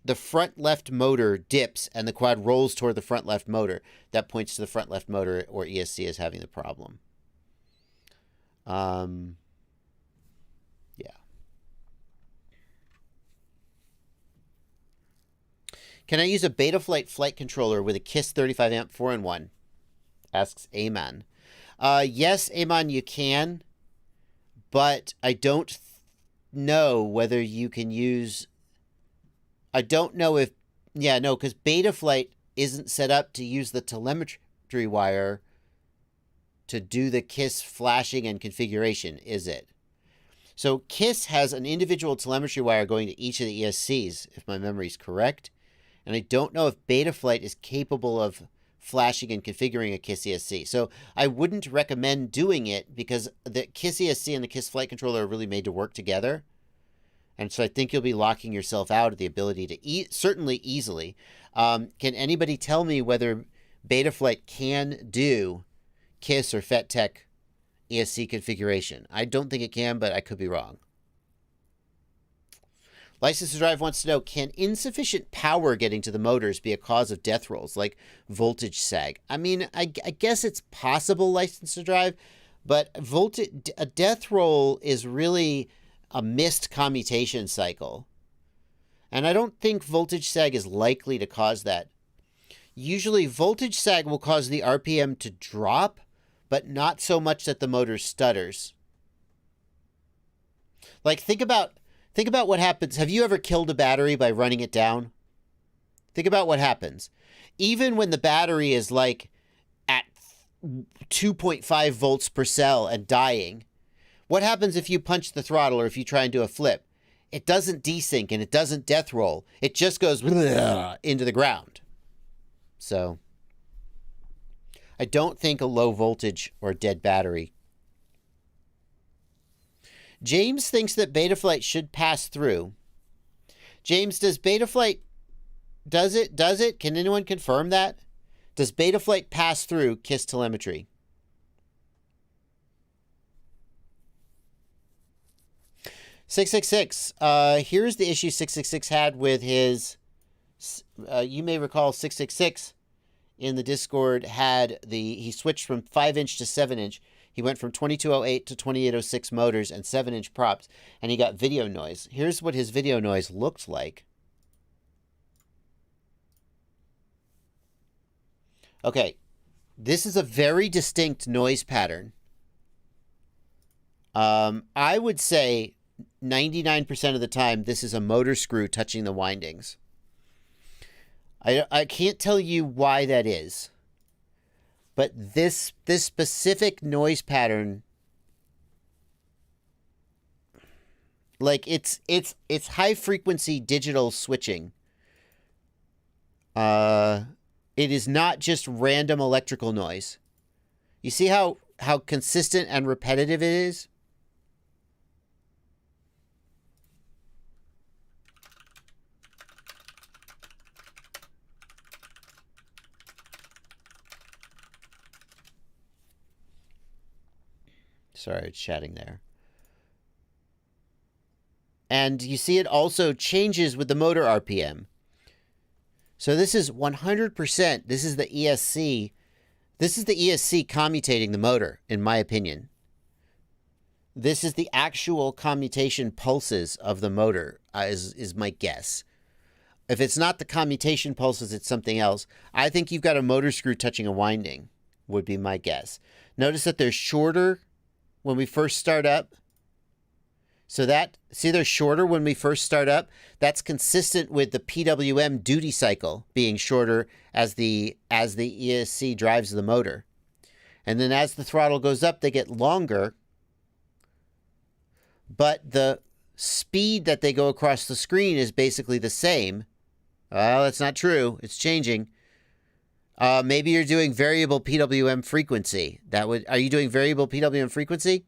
the front left motor dips and the quad rolls toward the front left motor. That points to the front left motor or ESC is having the problem. Yeah. Can I use a Betaflight flight controller with a KISS 35 amp 4-in-1? Asks Aman. Yes, Aman, you can. But I don't know whether you can use... I don't know if... Yeah, no, because Betaflight isn't set up to use the telemetry wire to do the KISS flashing and configuration, is it? So KISS has an individual telemetry wire going to each of the ESCs, if my memory is correct. And I don't know if Betaflight is capable of flashing and configuring a KISS ESC. So I wouldn't recommend doing it because the KISS ESC and the KISS flight controller are really made to work together. And so I think you'll be locking yourself out of the ability to certainly easily. Can anybody tell me whether Betaflight can do KISS or FETTech ESC configuration? I don't think it can, but I could be wrong. License to Drive wants to know, can insufficient power getting to the motors be a cause of death rolls, like voltage sag? I mean, I guess it's possible, License to Drive, but a death roll is really a missed commutation cycle. And I don't think voltage sag is likely to cause that. Usually voltage sag will cause the RPM to drop, but not so much that the motor stutters. Like, think about what happens. Have you ever killed a battery by running it down? Think about what happens. Even when the battery is like at 2.5 volts per cell and dying, what happens if you punch the throttle or if you try and do a flip? It doesn't desync and it doesn't death roll. It just goes into the ground. So I don't think a low voltage or dead battery. James thinks that Betaflight should pass through. James, does Betaflight, does it? Can anyone confirm that? Does Betaflight pass through KISS telemetry? (666). Here's the issue 666 had with his. You may recall 666 in the Discord he switched from 5-inch to 7-inch. He went from 2208 to 2806 motors and 7-inch props, and he got video noise. Here's what his video noise looked like. Okay, this is a very distinct noise pattern. I would say 99% of the time, this is a motor screw touching the windings. I can't tell you why that is, but this specific noise pattern, like it's high frequency digital switching. It is not just random electrical noise. You see how consistent and repetitive it is? Sorry, it's chatting there. And you see it also changes with the motor RPM. So this is 100%. This is the ESC. This is the ESC commutating the motor, in my opinion. This is the actual commutation pulses of the motor, is my guess. If it's not the commutation pulses, it's something else. I think you've got a motor screw touching a winding, would be my guess. Notice that they're shorter when we first start up. So see, they're shorter when we first start up. That's consistent with the PWM duty cycle being shorter as the ESC drives the motor. And then as the throttle goes up, they get longer. But the speed that they go across the screen is basically the same. Well, that's not true. It's changing. Maybe you're doing variable PWM frequency. Are you doing variable PWM frequency?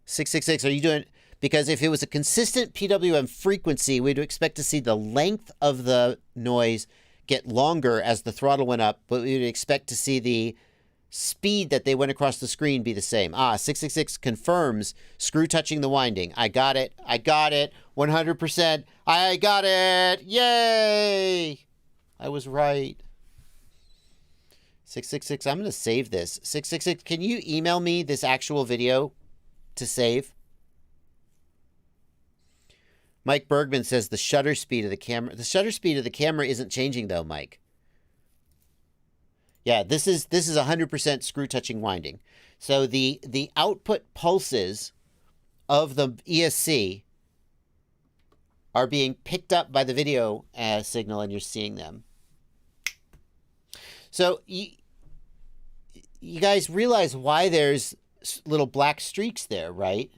666, are you doing, because if it was a consistent PWM frequency, we'd expect to see the length of the noise get longer as the throttle went up, but we would expect to see the speed that they went across the screen be the same. 666 confirms screw touching the winding. I got it. 100%. I got it. Yay! I was right. 666, I'm going to save this. 666, can you email me this actual video to save? Mike Bergman says the shutter speed of the camera. The shutter speed of the camera isn't changing though, Mike. Yeah, this is 100% screw touching winding. So the output pulses of the ESC are being picked up by the video signal, and you're seeing them. So you guys realize why there's little black streaks there, right?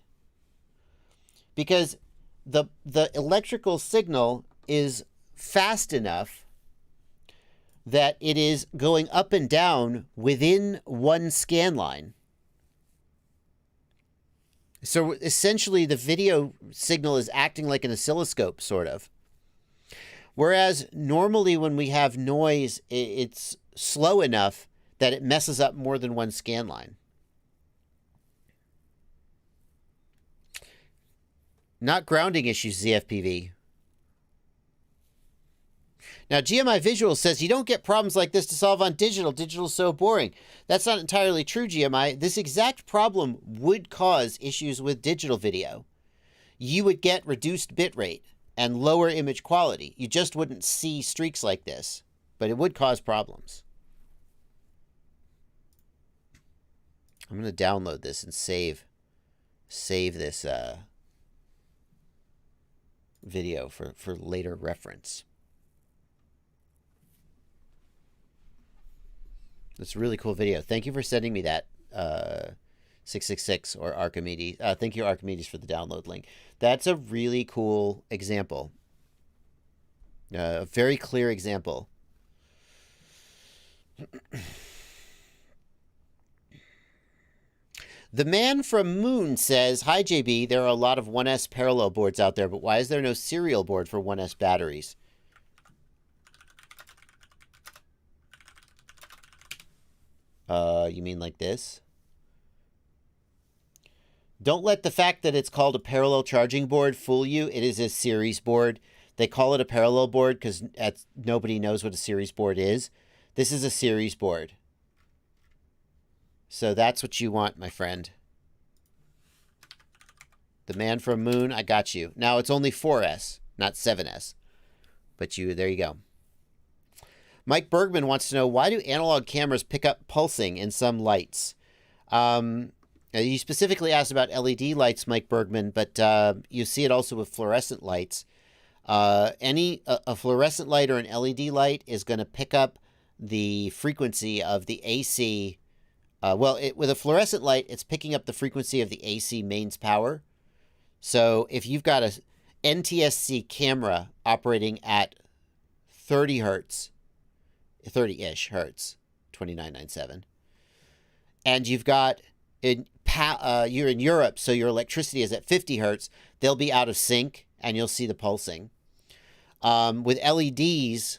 Because the electrical signal is fast enough that it is going up and down within one scan line. So essentially the video signal is acting like an oscilloscope, sort of. Whereas normally when we have noise, it's slow enough that it messes up more than one scan line. Not grounding issues, ZFPV. Now, GMI Visual says you don't get problems like this to solve on digital. Digital is so boring. That's not entirely true, GMI. This exact problem would cause issues with digital video. You would get reduced bitrate and lower image quality. You just wouldn't see streaks like this, but it would cause problems. I'm going to download this and save this video for later reference. It's a really cool video. Thank you for sending me that, 666 or Archimedes. Thank you, Archimedes, for the download link. That's a really cool example. A very clear example. The man from Moon says, "Hi, JB. There are a lot of 1S parallel boards out there, but why is there no serial board for 1S batteries?" You mean like this? Don't let the fact that it's called a parallel charging board fool you. It is a series board. They call it a parallel board because nobody knows what a series board is. This is a series board. So that's what you want, my friend. The man from Moon, I got you. Now it's only 4S, not 7S. But there you go. Mike Bergman wants to know, why do analog cameras pick up pulsing in some lights? You specifically asked about LED lights, Mike Bergman, but you see it also with fluorescent lights. A fluorescent light or an LED light is going to pick up the frequency of the AC. With a fluorescent light, it's picking up the frequency of the AC mains power. So if you've got a NTSC camera operating at 30 hertz, 30-ish hertz, 2997, and you've got you're in Europe, so your electricity is at 50 hertz, they'll be out of sync, and you'll see the pulsing. With LEDs,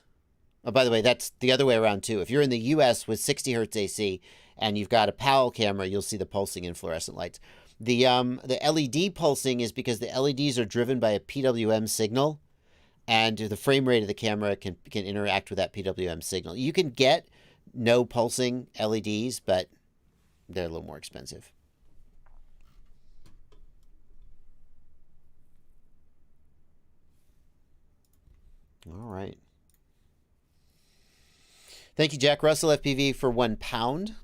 oh, by the way, that's the other way around too. If you're in the US with 60 hertz AC and you've got a PAL camera, you'll see the pulsing in fluorescent lights. The LED pulsing is because the LEDs are driven by a PWM signal, and the frame rate of the camera can interact with that PWM signal. You can get no pulsing LEDs, but they're a little more expensive. All right. Thank you, Jack Russell FPV, for £1.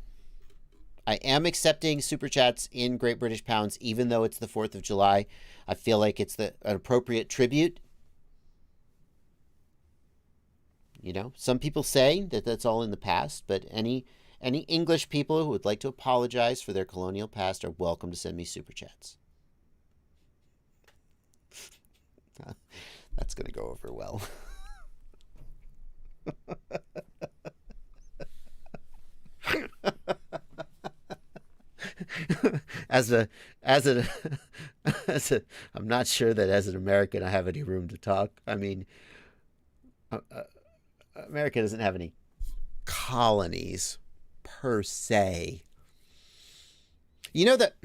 I am accepting super chats in Great British Pounds, even though it's the 4th of July. I feel like it's an appropriate tribute. You know, some people say that that's all in the past, but any English people who would like to apologize for their colonial past are welcome to send me super chats. That's going to go over well. I'm not sure that as an American I have any room to talk. I mean, America doesn't have any colonies per se. You know that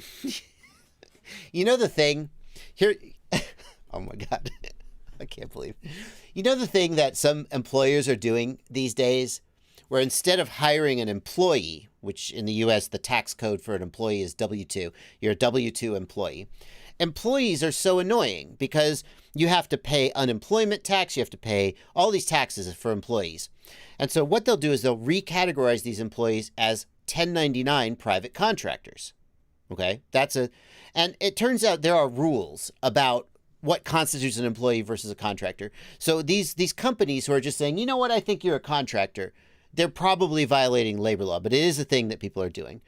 the thing here. Oh my God. I can't believe. You know the thing that some employers are doing these days, where instead of hiring an employee, which in the US the tax code for an employee is W-2, you're a W-2 employee. Employees are so annoying because you have to pay unemployment tax, you have to pay all these taxes for employees. And so what they'll do is they'll recategorize these employees as 1099 private contractors. Okay? And it turns out there are rules about what constitutes an employee versus a contractor. So these companies who are just saying, you know what, I think you're a contractor, they're probably violating labor law, but it is a thing that people are doing.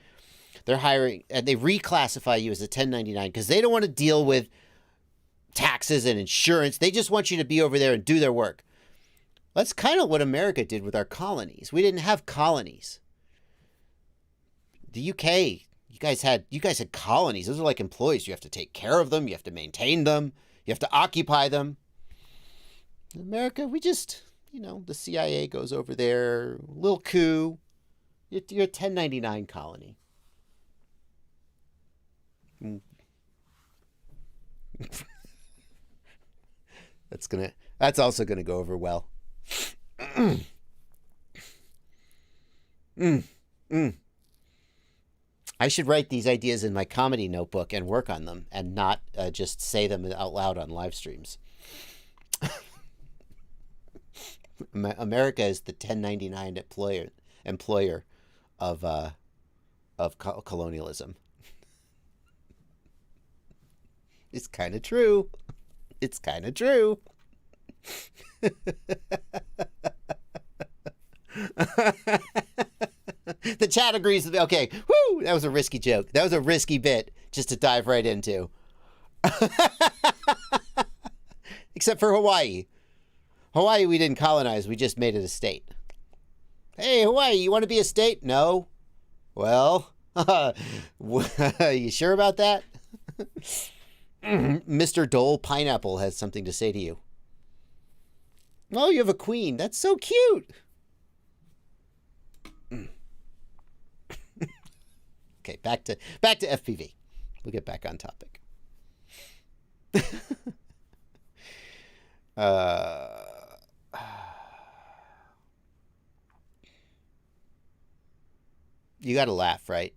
They're hiring, and they reclassify you as a 1099 because they don't want to deal with taxes and insurance. They just want you to be over there and do their work. That's kind of what America did with our colonies. We didn't have colonies. The UK, you guys had colonies. Those are like employees. You have to take care of them. You have to maintain them. You have to occupy them. In America, we just, the CIA goes over there, little coup. You're a 1099 colony. That's also gonna go over well. I should write these ideas in my comedy notebook and work on them and not just say them out loud on live streams. America is the 1099 employer of colonialism. It's kind of true. It's kind of true. The chat agrees with me. Okay, whoo, that was a risky joke. That was a risky bit just to dive right into. Except for Hawaii. Hawaii we didn't colonize, we just made it a state. Hey, Hawaii, you want to be a state? No. Well, you sure about that? Mr. Dole Pineapple has something to say to you. Oh, you have a queen. That's so cute. Okay, back to FPV. We'll get back on topic. You got to laugh, right?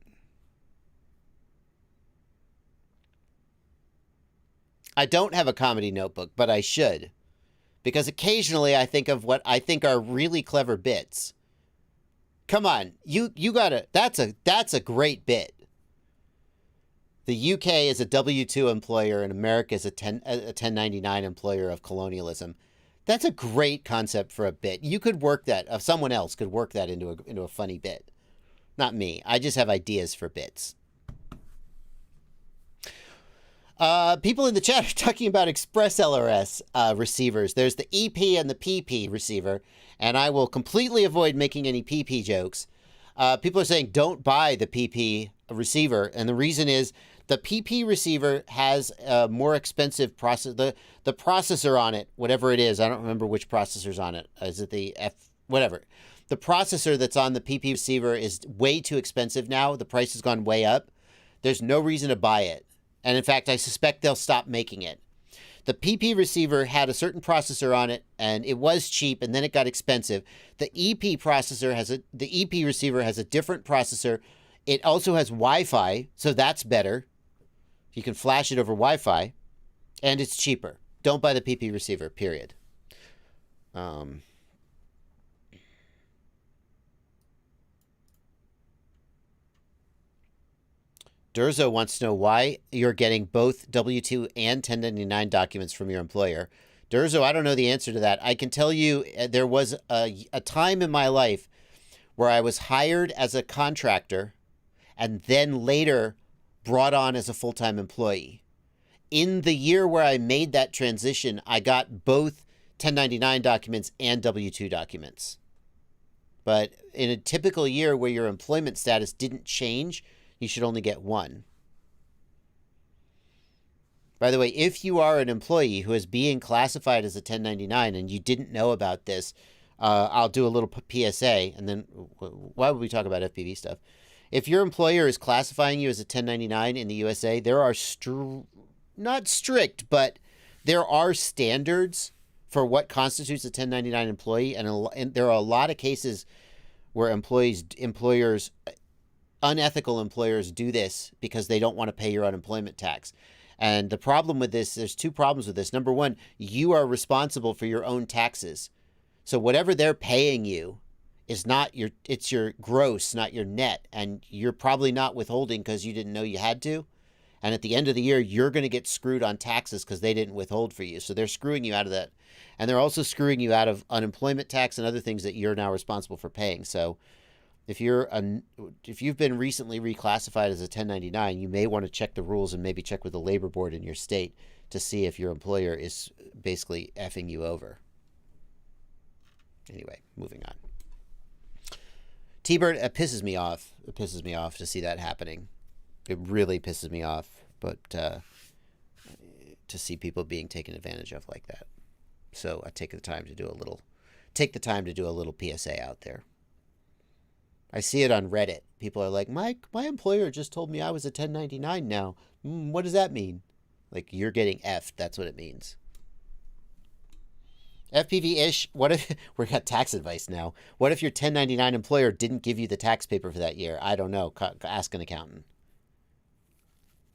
I don't have a comedy notebook, but I should. Because occasionally I think of what I think are really clever bits. Come on, you gotta, that's a great bit. The UK is a W-2 employer and America is a 1099 employer of colonialism. That's a great concept for a bit. You could work that, someone else could work that into a funny bit. Not me. I just have ideas for bits. People in the chat are talking about Express LRS receivers. There's the EP and the PP receiver, and I will completely avoid making any PP jokes. People are saying don't buy the PP receiver, and the reason is the PP receiver has a more expensive process. The processor on it, whatever it is, I don't remember which processor's on it. Is it the whatever? The processor that's on the PP receiver is way too expensive now. The price has gone way up. There's no reason to buy it. And in fact, I suspect they'll stop making it. The PP receiver had a certain processor on it, and it was cheap, and then it got expensive. The EP receiver has a different processor. It also has Wi-Fi, so that's better. You can flash it over Wi-Fi, and it's cheaper. Don't buy the PP receiver, period. Durzo wants to know why you're getting both W-2 and 1099 documents from your employer. Durzo, I don't know the answer to that. I can tell you there was a time in my life where I was hired as a contractor and then later brought on as a full-time employee. In the year where I made that transition, I got both 1099 documents and W-2 documents. But in a typical year where your employment status didn't change, you should only get one. By the way, if you are an employee who is being classified as a 1099 and you didn't know about this, I'll do a little PSA, and then why would we talk about FPV stuff? If your employer is classifying you as a 1099 in the USA, there are not strict, but there are standards for what constitutes a 1099 employee, and there are a lot of cases where unethical employers do this because they don't want to pay your unemployment tax. And the problem with this, there's two problems with this. Number one, you are responsible for your own taxes. So whatever they're paying you is it's your gross, not your net. And you're probably not withholding because you didn't know you had to. And at the end of the year, you're going to get screwed on taxes because they didn't withhold for you. So they're screwing you out of that. And they're also screwing you out of unemployment tax and other things that you're now responsible for paying. So If you've been recently reclassified as a 1099, you may want to check the rules and maybe check with the labor board in your state to see if your employer is basically effing you over. Anyway, moving on. T-Bird, it pisses me off. It pisses me off to see that happening. It really pisses me off, but to see people being taken advantage of like that. So I take the time to do a little PSA out there. I see it on Reddit. People are like, my employer just told me I was a 1099 now. What does that mean? Like, you're getting effed. That's what it means. FPV-ish, what if, we got tax advice now. What if your 1099 employer didn't give you the tax paper for that year? I don't know. Ask an accountant.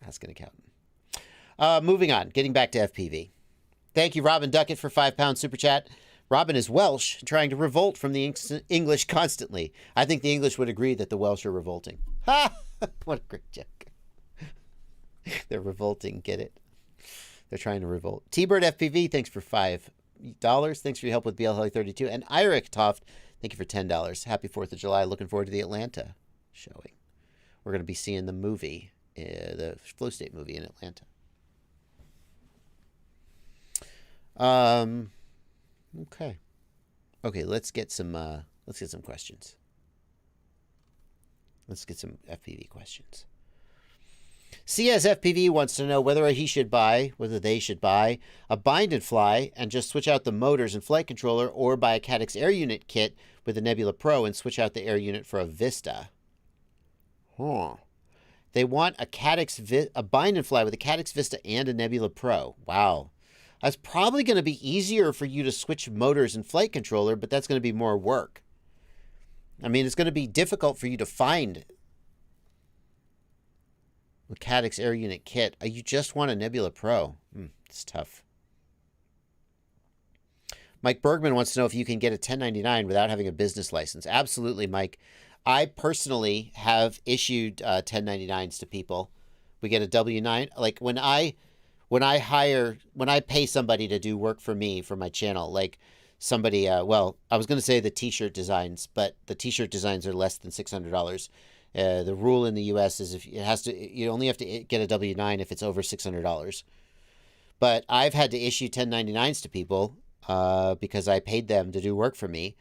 Ask an accountant. Moving on. Getting back to FPV. Thank you, Robin Duckett, for £5 super chat. Robin is Welsh, trying to revolt from the English constantly. I think the English would agree that the Welsh are revolting. Ha! What a great joke. They're revolting, get it? They're trying to revolt. T-Bird FPV, thanks for $5. Thanks for your help with BLHeli32. And Iric Toft, thank you for $10. Happy 4th of July. Looking forward to the Atlanta showing. We're going to be seeing the movie, the Flow State movie in Atlanta. Okay, let's get some questions. Let's get some FPV questions. CSFPV wants to know whether they should buy a bind and fly and just switch out the motors and flight controller, or buy a Caddx air unit kit with a Nebula Pro and switch out the air unit for a Vista. They want a bind and fly with a Caddx Vista and a Nebula Pro. Wow. That's probably going to be easier for you to switch motors and flight controller, but that's going to be more work. I mean, it's going to be difficult for you to find a Caddx air unit kit. You just want a Nebula Pro. It's tough. Mike Bergman wants to know if you can get a 1099 without having a business license. Absolutely, Mike. I personally have issued 1099s to people. We get a W-9. Like when I pay somebody to do work for me, for my channel, like somebody, well, I was going to say the t-shirt designs, but the t-shirt designs are less than $600. The rule in the U.S. is you only have to get a W-9 if it's over $600. But I've had to issue 1099s to people because I paid them to do work for me.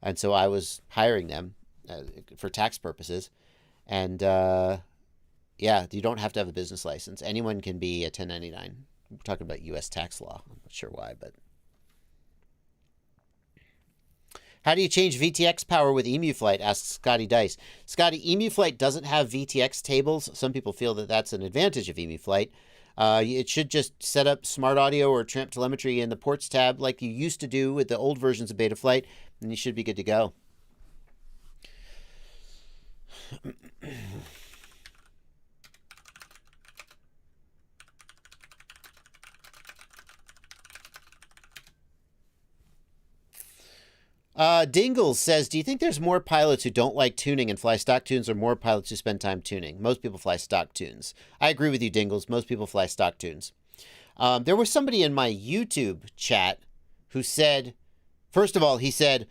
And so I was hiring them for tax purposes. And yeah, you don't have to have a business license. Anyone can be a 1099. We're talking about U.S. tax law. I'm not sure why, but. How do you change VTX power with Emu Flight? Asks Scotty Dice. Scotty, Emu Flight doesn't have VTX tables. Some people feel that that's an advantage of Emu Flight. It should just set up smart audio or tramp telemetry in the ports tab like you used to do with the old versions of Betaflight, and you should be good to go. Dingles says, do you think there's more pilots who don't like tuning and fly stock tunes, or more pilots who spend time tuning? Most people fly stock tunes. I agree with you, Dingles. Most people fly stock tunes. There was somebody in my YouTube chat who said, first of all, he said,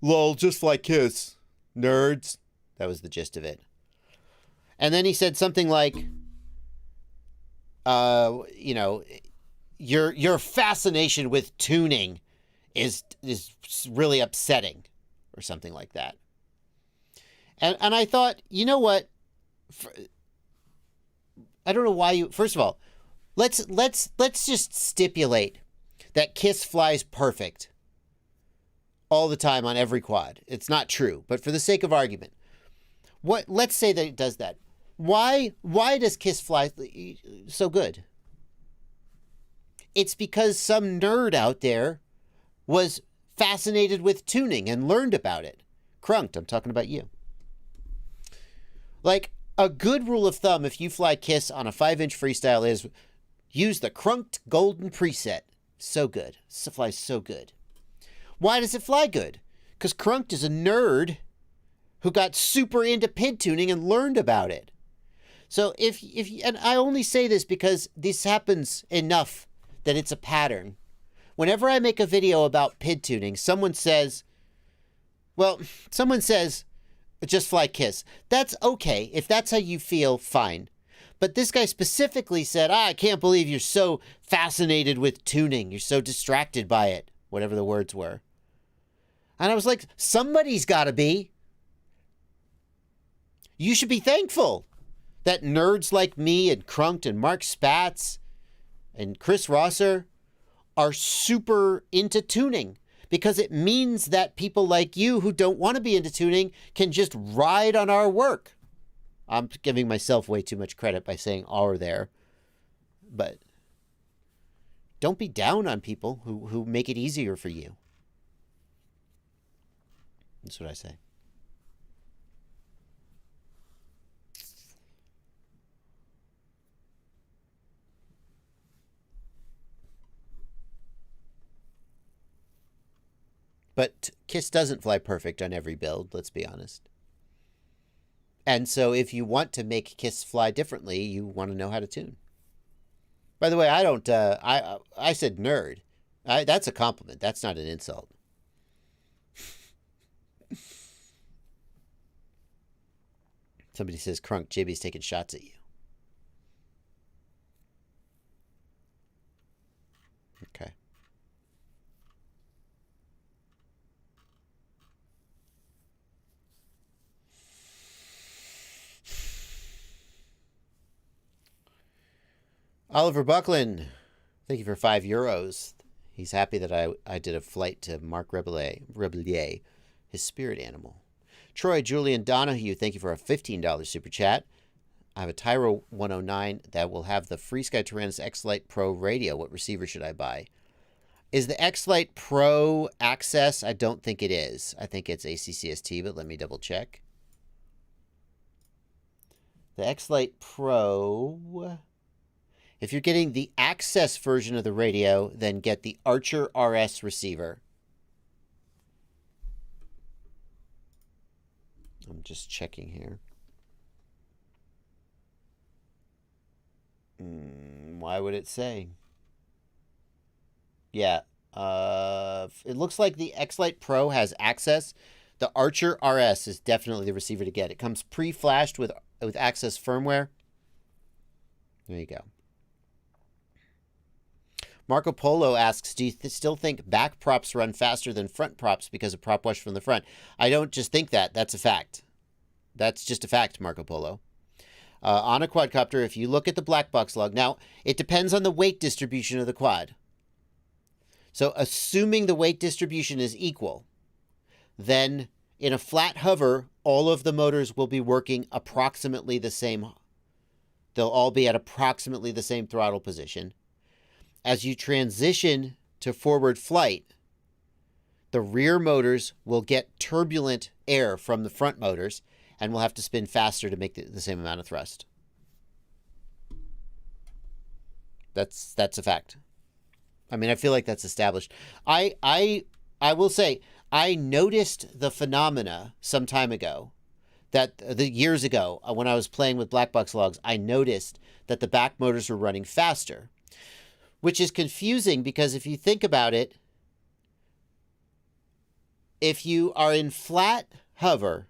lol, just fly KISS, nerds. That was the gist of it. And then he said something like, you know, your fascination with tuning is really upsetting, or something like that. And I thought, you know what? I don't know why you. First of all, let's just stipulate that KISS flies perfect all the time on every quad. It's not true, but for the sake of argument, let's say that it does that. Why does KISS fly so good? It's because some nerd out there was fascinated with tuning and learned about it. Crunked, I'm talking about you. Like, a good rule of thumb if you fly KISS on a 5-inch freestyle is use the Crunked Golden preset. So good. It flies so good. Why does it fly good? Because Crunked is a nerd who got super into PID tuning and learned about it. So if and I only say this because this happens enough that it's a pattern. Whenever I make a video about PID tuning, someone says, Just fly Kiss. That's okay. If that's how you feel, fine. But this guy specifically said, I can't believe you're so fascinated with tuning. You're so distracted by it. Whatever the words were. And I was like, somebody's got to be. You should be thankful that nerds like me and Crunked and Mark Spatz and Chris Rosser are super into tuning. Because it means that people like you who don't want to be into tuning can just ride on our work. I'm giving myself way too much credit by saying "are" there. But don't be down on people who make it easier for you. That's what I say. But Kiss doesn't fly perfect on every build, let's be honest. And so if you want to make Kiss fly differently, you want to know how to tune. By the way, I don't, I said nerd. That's a compliment. That's not an insult. Somebody says, Crunk, JB's taking shots at you. Okay. Oliver Buckland, thank you for €5. He's happy that I did a flight to Mark Rebellier, his spirit animal. Troy Julian Donahue, thank you for a $15 super chat. I have a Tyro 109 that will have the Freesky Tyrannus X-Lite Pro radio. What receiver should I buy? Is the X-Lite Pro Accst? I don't think it is. I think it's ACCST, but let me double check. The X-Lite Pro... If you're getting the Accst version of the radio, then get the Archer RS receiver. I'm just checking here. Why would it say? Yeah. It looks like the X-Lite Pro has Accst. The Archer RS is definitely the receiver to get. It comes pre-flashed with Accst firmware. There you go. Marco Polo asks, do you still think back props run faster than front props because of prop wash from the front? I don't just think that. That's a fact. That's just a fact, Marco Polo. On a quadcopter, if you look at the black box log, now, it depends on the weight distribution of the quad. So, assuming the weight distribution is equal, then in a flat hover, all of the motors will be working approximately the same. They'll all be at approximately the same throttle position. As you transition to forward flight, the rear motors will get turbulent air from the front motors and will have to spin faster to make the same amount of thrust. That's a fact. I mean, I feel like that's established. I will say, I noticed the phenomena some time ago, that years ago, when I was playing with black box logs, I noticed that the back motors were running faster. Which is confusing because if you think about it, if you are in flat hover,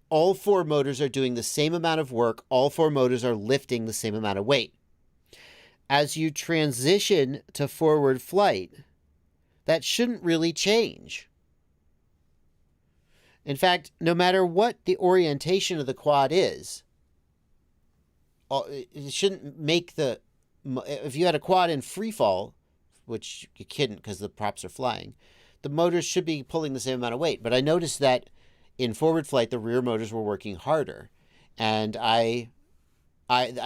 all four motors are doing the same amount of work. All four motors are lifting the same amount of weight. As you transition to forward flight, that shouldn't really change. In fact, no matter what the orientation of the quad is, it shouldn't make the... If you had a quad in free fall, which you couldn't because the props are flying, the motors should be pulling the same amount of weight. But I noticed that in forward flight, the rear motors were working harder. And I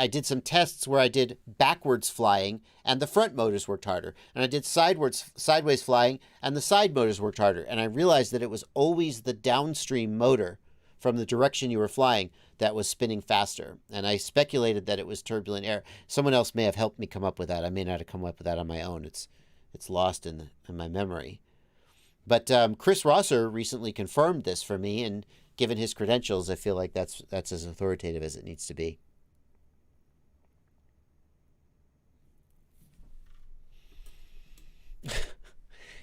did some tests where I did backwards flying and the front motors worked harder. And I did sideways flying and the side motors worked harder. And I realized that it was always the downstream motor from the direction you were flying that was spinning faster. And I speculated that it was turbulent air. Someone else may have helped me come up with that. I may not have come up with that on my own. It's lost in my memory. But Chris Rosser recently confirmed this for me, and given his credentials, I feel like that's as authoritative as it needs to be.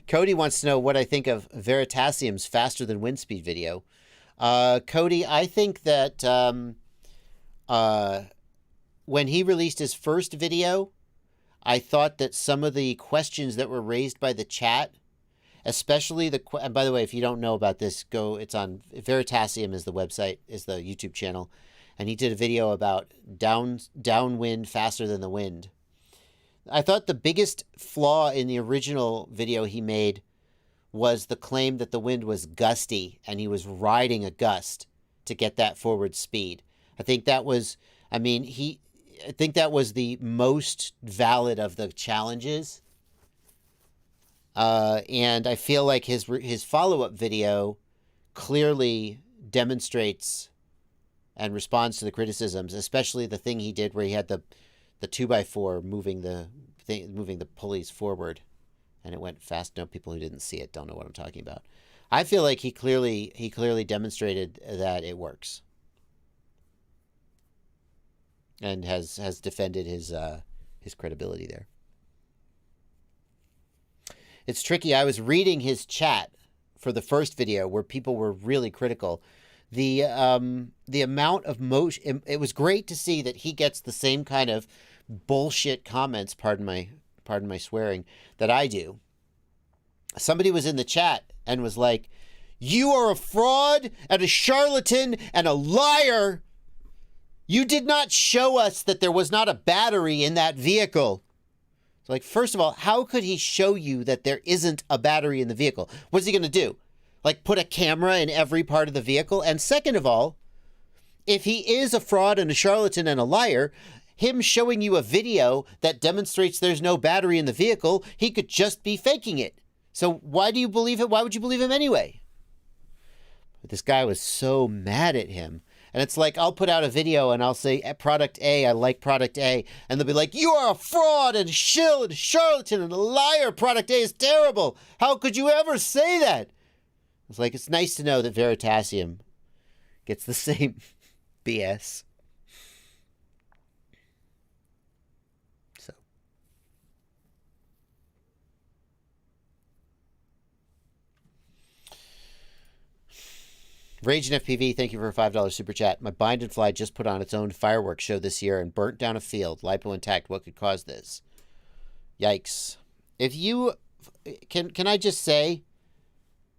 Cody wants to know what I think of Veritasium's faster than wind speed video. Cody, I think that when he released his first video, I thought that some of the questions that were raised by the chat, especially and by the way, if you don't know about this, it's on Veritasium is the website, is the YouTube channel. And he did a video about downwind faster than the wind. I thought the biggest flaw in the original video he made was the claim that the wind was gusty and he was riding a gust to get that forward speed. I think that was, I think that was the most valid of the challenges. And I feel like his follow-up video clearly demonstrates and responds to the criticisms, especially the thing he did where he had the 2x4 moving the pulleys forward, and it went fast. No, people who didn't see it don't know what I'm talking about. I feel like he clearly demonstrated that it works, and has defended his credibility there. It's tricky. I was reading his chat for the first video where people were really critical. The amount of motion, it was great to see that he gets the same kind of bullshit comments, pardon my swearing, that I do. Somebody was in the chat and was like, "You are a fraud and a charlatan and a liar. You did not show us that there was not a battery in that vehicle." It's like, first of all, how could he show you that there isn't a battery in the vehicle? What's he going to do? Like, put a camera in every part of the vehicle? And second of all, if he is a fraud and a charlatan and a liar, him showing you a video that demonstrates there's no battery in the vehicle, he could just be faking it. So why do you believe it? Why would you believe him anyway? But this guy was so mad at him. And it's like, I'll put out a video and I'll say, product A, I like product A. And they'll be like, "You are a fraud and a shill and a charlatan and a liar. Product A is terrible. How could you ever say that?" It's like, it's nice to know that Veritasium gets the same BS. So. Raging FPV, thank you for a $5 super chat. My Bind and Fly just put on its own fireworks show this year and burnt down a field. LiPo intact. What could cause this? Yikes. If you... Can I just say...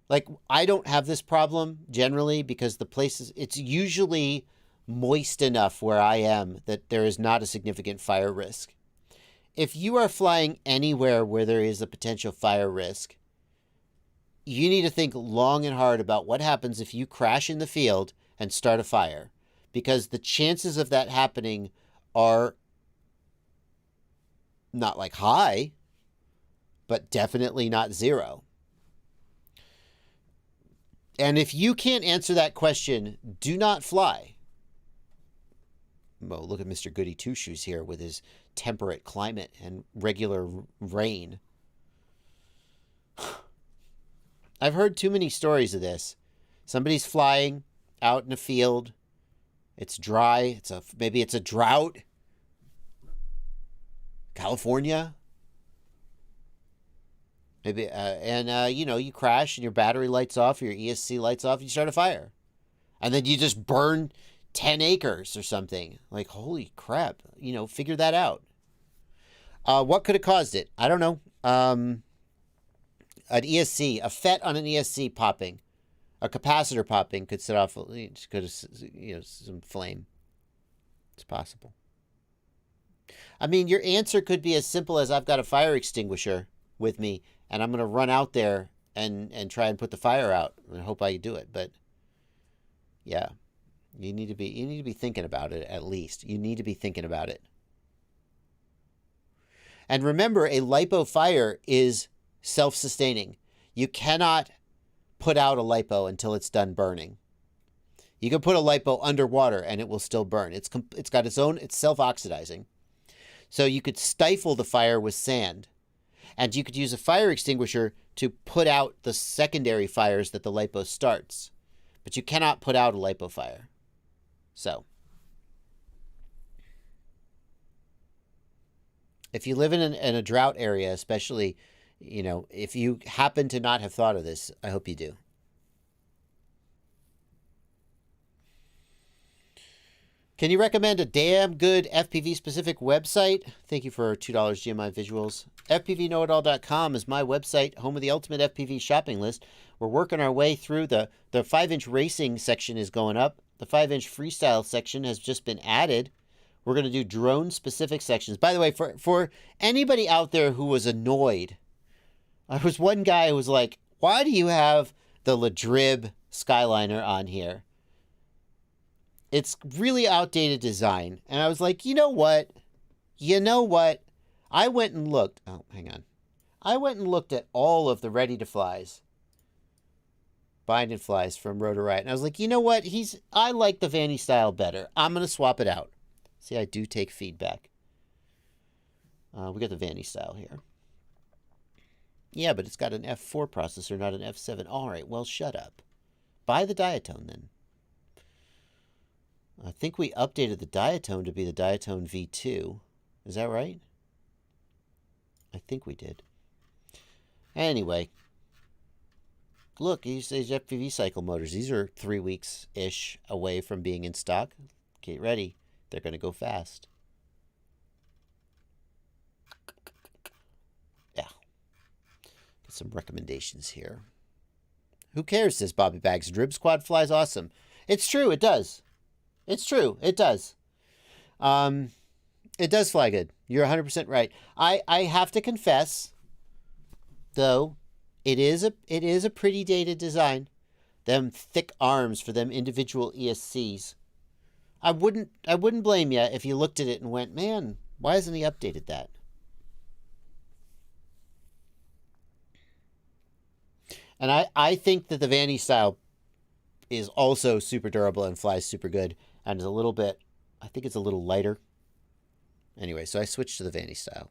Like, I don't have this problem generally because the places, it's usually moist enough where I am that there is not a significant fire risk. If you are flying anywhere where there is a potential fire risk, you need to think long and hard about what happens if you crash in the field and start a fire, because the chances of that happening are not like high, but definitely not zero. And if you can't answer that question, do not fly. Well, look at Mr. Goody Two-Shoes here with his temperate climate and regular rain. I've heard too many stories of this. Somebody's flying out in a field. It's dry. Maybe it's a drought. California. Maybe, you crash and your battery lights off, or your ESC lights off, and you start a fire. And then you just burn 10 acres or something. Like, holy crap. Figure that out. What could have caused it? I don't know. An ESC, a FET on an ESC popping, a capacitor popping could set off, some flame. It's possible. I mean, your answer could be as simple as, I've got a fire extinguisher with me, and I'm going to run out there and try and put the fire out and hope I do it. But yeah, you need to be thinking about it. At least you need to be thinking about it. And remember, a LiPo fire is self-sustaining. You cannot put out a LiPo until it's done burning. You can put a LiPo underwater and it will still burn. It's self-oxidizing. So you could stifle the fire with sand. And you could use a fire extinguisher to put out the secondary fires that the LiPo starts. But you cannot put out a LiPo fire. So, if you live in a drought area, especially, if you happen to not have thought of this, I hope you do. Can you recommend a damn good FPV-specific website? Thank you for $2 GMI Visuals. FPVKnowItAll.com is my website, home of the ultimate FPV shopping list. We're working our way through the 5-inch racing section is going up. The 5-inch freestyle section has just been added. We're going to do drone-specific sections. By the way, for anybody out there who was annoyed, there was one guy who was like, why do you have the Ladrib Skyliner on here? It's really outdated design. And I was like, you know what? You know what? I went and looked. Oh, hang on. I went and looked at all of the ready-to-flies. Bind and flies from Rotor Riot. And I was like, you know what? I like the Vanny style better. I'm going to swap it out. See, I do take feedback. We got the Vanny style here. Yeah, but it's got an F4 processor, not an F7. All right, well, shut up. Buy the diatone, then. I think we updated the diatone to be the diatone V2. Is that right? I think we did. Anyway. Look, these FPV cycle motors. These are 3 weeks-ish away from being in stock. Get ready. They're going to go fast. Yeah. Get some recommendations here. Who cares, says Bobby Bags. Drib Squad flies awesome. It's true, it does. It's true. It does. It does fly good. You're 100% right. I have to confess, though, it is a pretty dated design. Them thick arms for them individual ESCs. I wouldn't blame you if you looked at it and went, man, why hasn't he updated that? And I think that the Vanny style is also super durable and flies super good. And is a little bit, I think it's a little lighter. Anyway, so I switched to the Vanny style.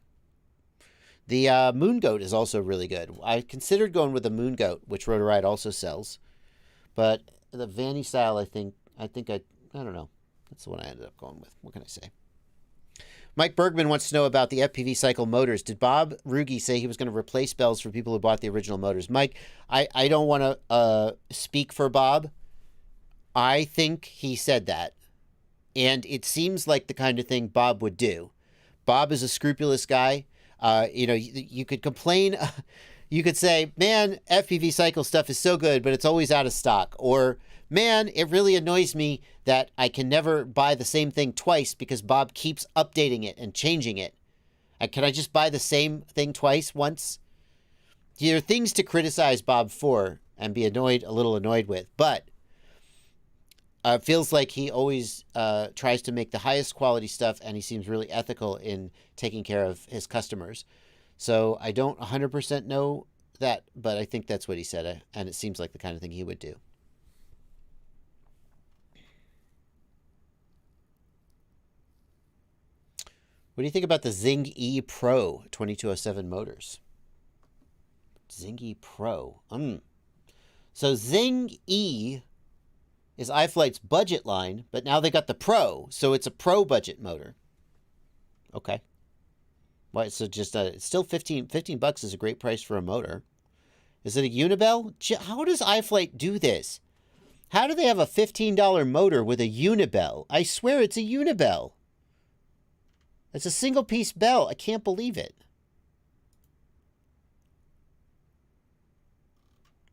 The Moon Goat is also really good. I considered going with the Moon Goat, which Rotor Riot also sells. But the Vanny style, I don't know. That's the one I ended up going with. What can I say? Mike Bergman wants to know about the FPV cycle motors. Did Bob Ruge say he was going to replace bells for people who bought the original motors? Mike, I don't want to speak for Bob. I think he said that. And it seems like the kind of thing Bob would do. Bob is a scrupulous guy. You could complain. You could say, man, FPV cycle stuff is so good, but it's always out of stock. Or, man, it really annoys me that I can never buy the same thing twice because Bob keeps updating it and changing it. Can I just buy the same thing twice once? There are things to criticize Bob for and be a little annoyed with. But it feels like he always tries to make the highest quality stuff, and he seems really ethical in taking care of his customers. So I don't 100% know that, but I think that's what he said, and it seems like the kind of thing he would do. What do you think about the Zing E Pro 2207 motors? Zing E Pro. So Zing E is iFlight's budget line, but now they got the Pro, so it's a Pro budget motor. Okay. Why? So just it's still 15 bucks is a great price for a motor. Is it a Unibel? How does iFlight do this? How do they have a $15 motor with a Unibel? I swear it's a Unibel. It's a single piece bell. I can't believe it.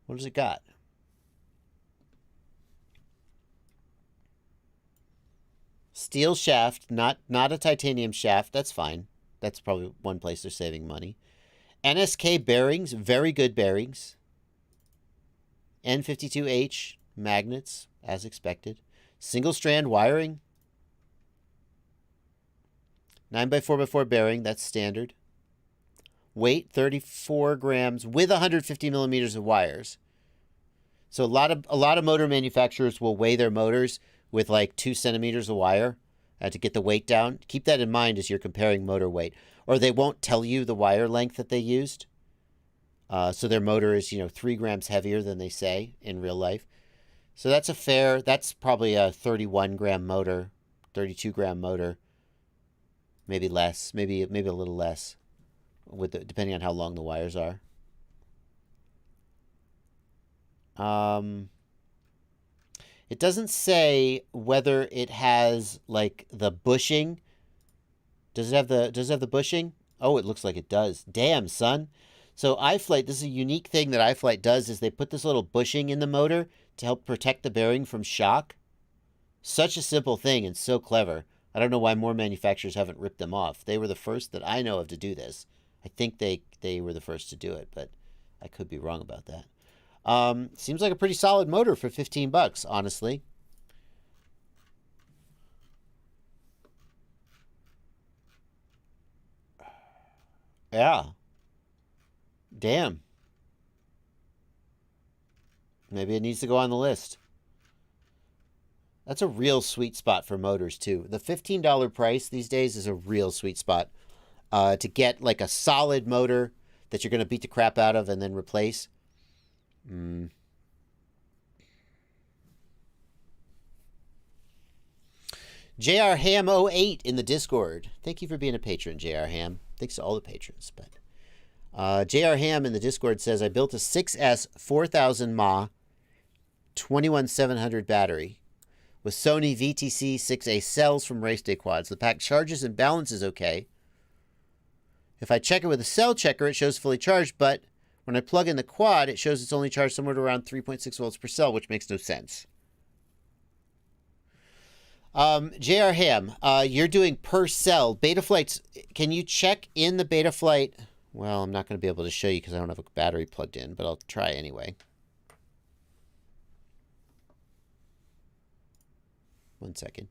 What does it got? Steel shaft, not a titanium shaft. That's fine. That's probably one place they're saving money. NSK bearings, very good bearings. N52H magnets, as expected. Single strand wiring. 9x4x4 bearing, that's standard. Weight, 34 grams with 150 millimeters of wires. So a lot of motor manufacturers will weigh their motors with like 2 centimeters of wire to get the weight down. Keep that in mind as you're comparing motor weight. Or they won't tell you the wire length that they used. So their motor is, 3 grams heavier than they say in real life. So that's probably a 31 gram motor, 32 gram motor. Maybe less, maybe a little less, depending on how long the wires are. It doesn't say whether it has like the bushing. Does it have the bushing? Oh, it looks like it does. Damn, son. So iFlight, this is a unique thing that iFlight does, is they put this little bushing in the motor to help protect the bearing from shock. Such a simple thing and so clever. I don't know why more manufacturers haven't ripped them off. They were the first that I know of to do this. I think they were the first to do it, but I could be wrong about that. Seems like a pretty solid motor for $15, honestly. Yeah. Damn. Maybe it needs to go on the list. That's a real sweet spot for motors, too. The $15 price these days is a real sweet spot. To get like a solid motor that you're going to beat the crap out of and then replace. JR Ham 08 in the Discord. Thank you for being a patron, JR Ham. Thanks to all the patrons. But JR Ham in the Discord says, I built a 6S 4000 mAh 21700 battery with Sony VTC 6A cells from Race Day Quads. The pack charges and balances okay. If I check it with a cell checker, it shows fully charged, but when I plug in the quad, it shows it's only charged somewhere to around 3.6 volts per cell, which makes no sense. JR Ham, you're doing per cell. Betaflights, can you check in the Betaflight? Well, I'm not going to be able to show you because I don't have a battery plugged in, but I'll try anyway. One second.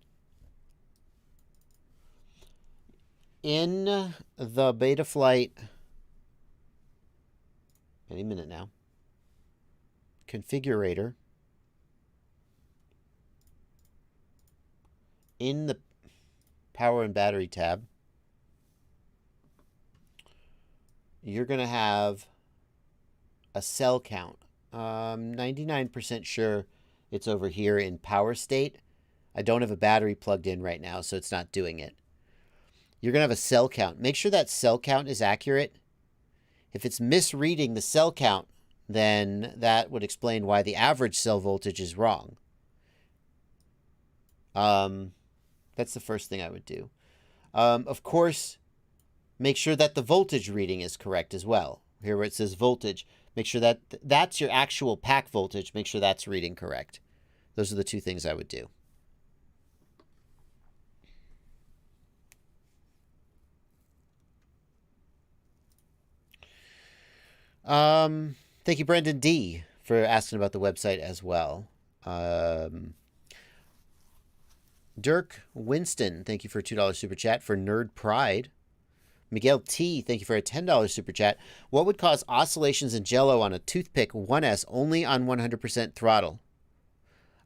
In the Betaflight, any minute now, configurator, in the power and battery tab, you're going to have a cell count. 99% sure it's over here in power state. I don't have a battery plugged in right now, so it's not doing it. You're going to have a cell count. Make sure that cell count is accurate. If it's misreading the cell count, then that would explain why the average cell voltage is wrong. That's the first thing I would do. Of course, make sure that the voltage reading is correct as well. Here where it says voltage, make sure that that's your actual pack voltage. Make sure that's reading correct. Those are the two things I would do. Thank you, Brendan D, for asking about the website as well. Dirk Winston, thank you for a $2 super chat for Nerd Pride. Miguel T, thank you for a $10 super chat. What would cause oscillations in Jello on a Toothpick 1S only on 100% throttle?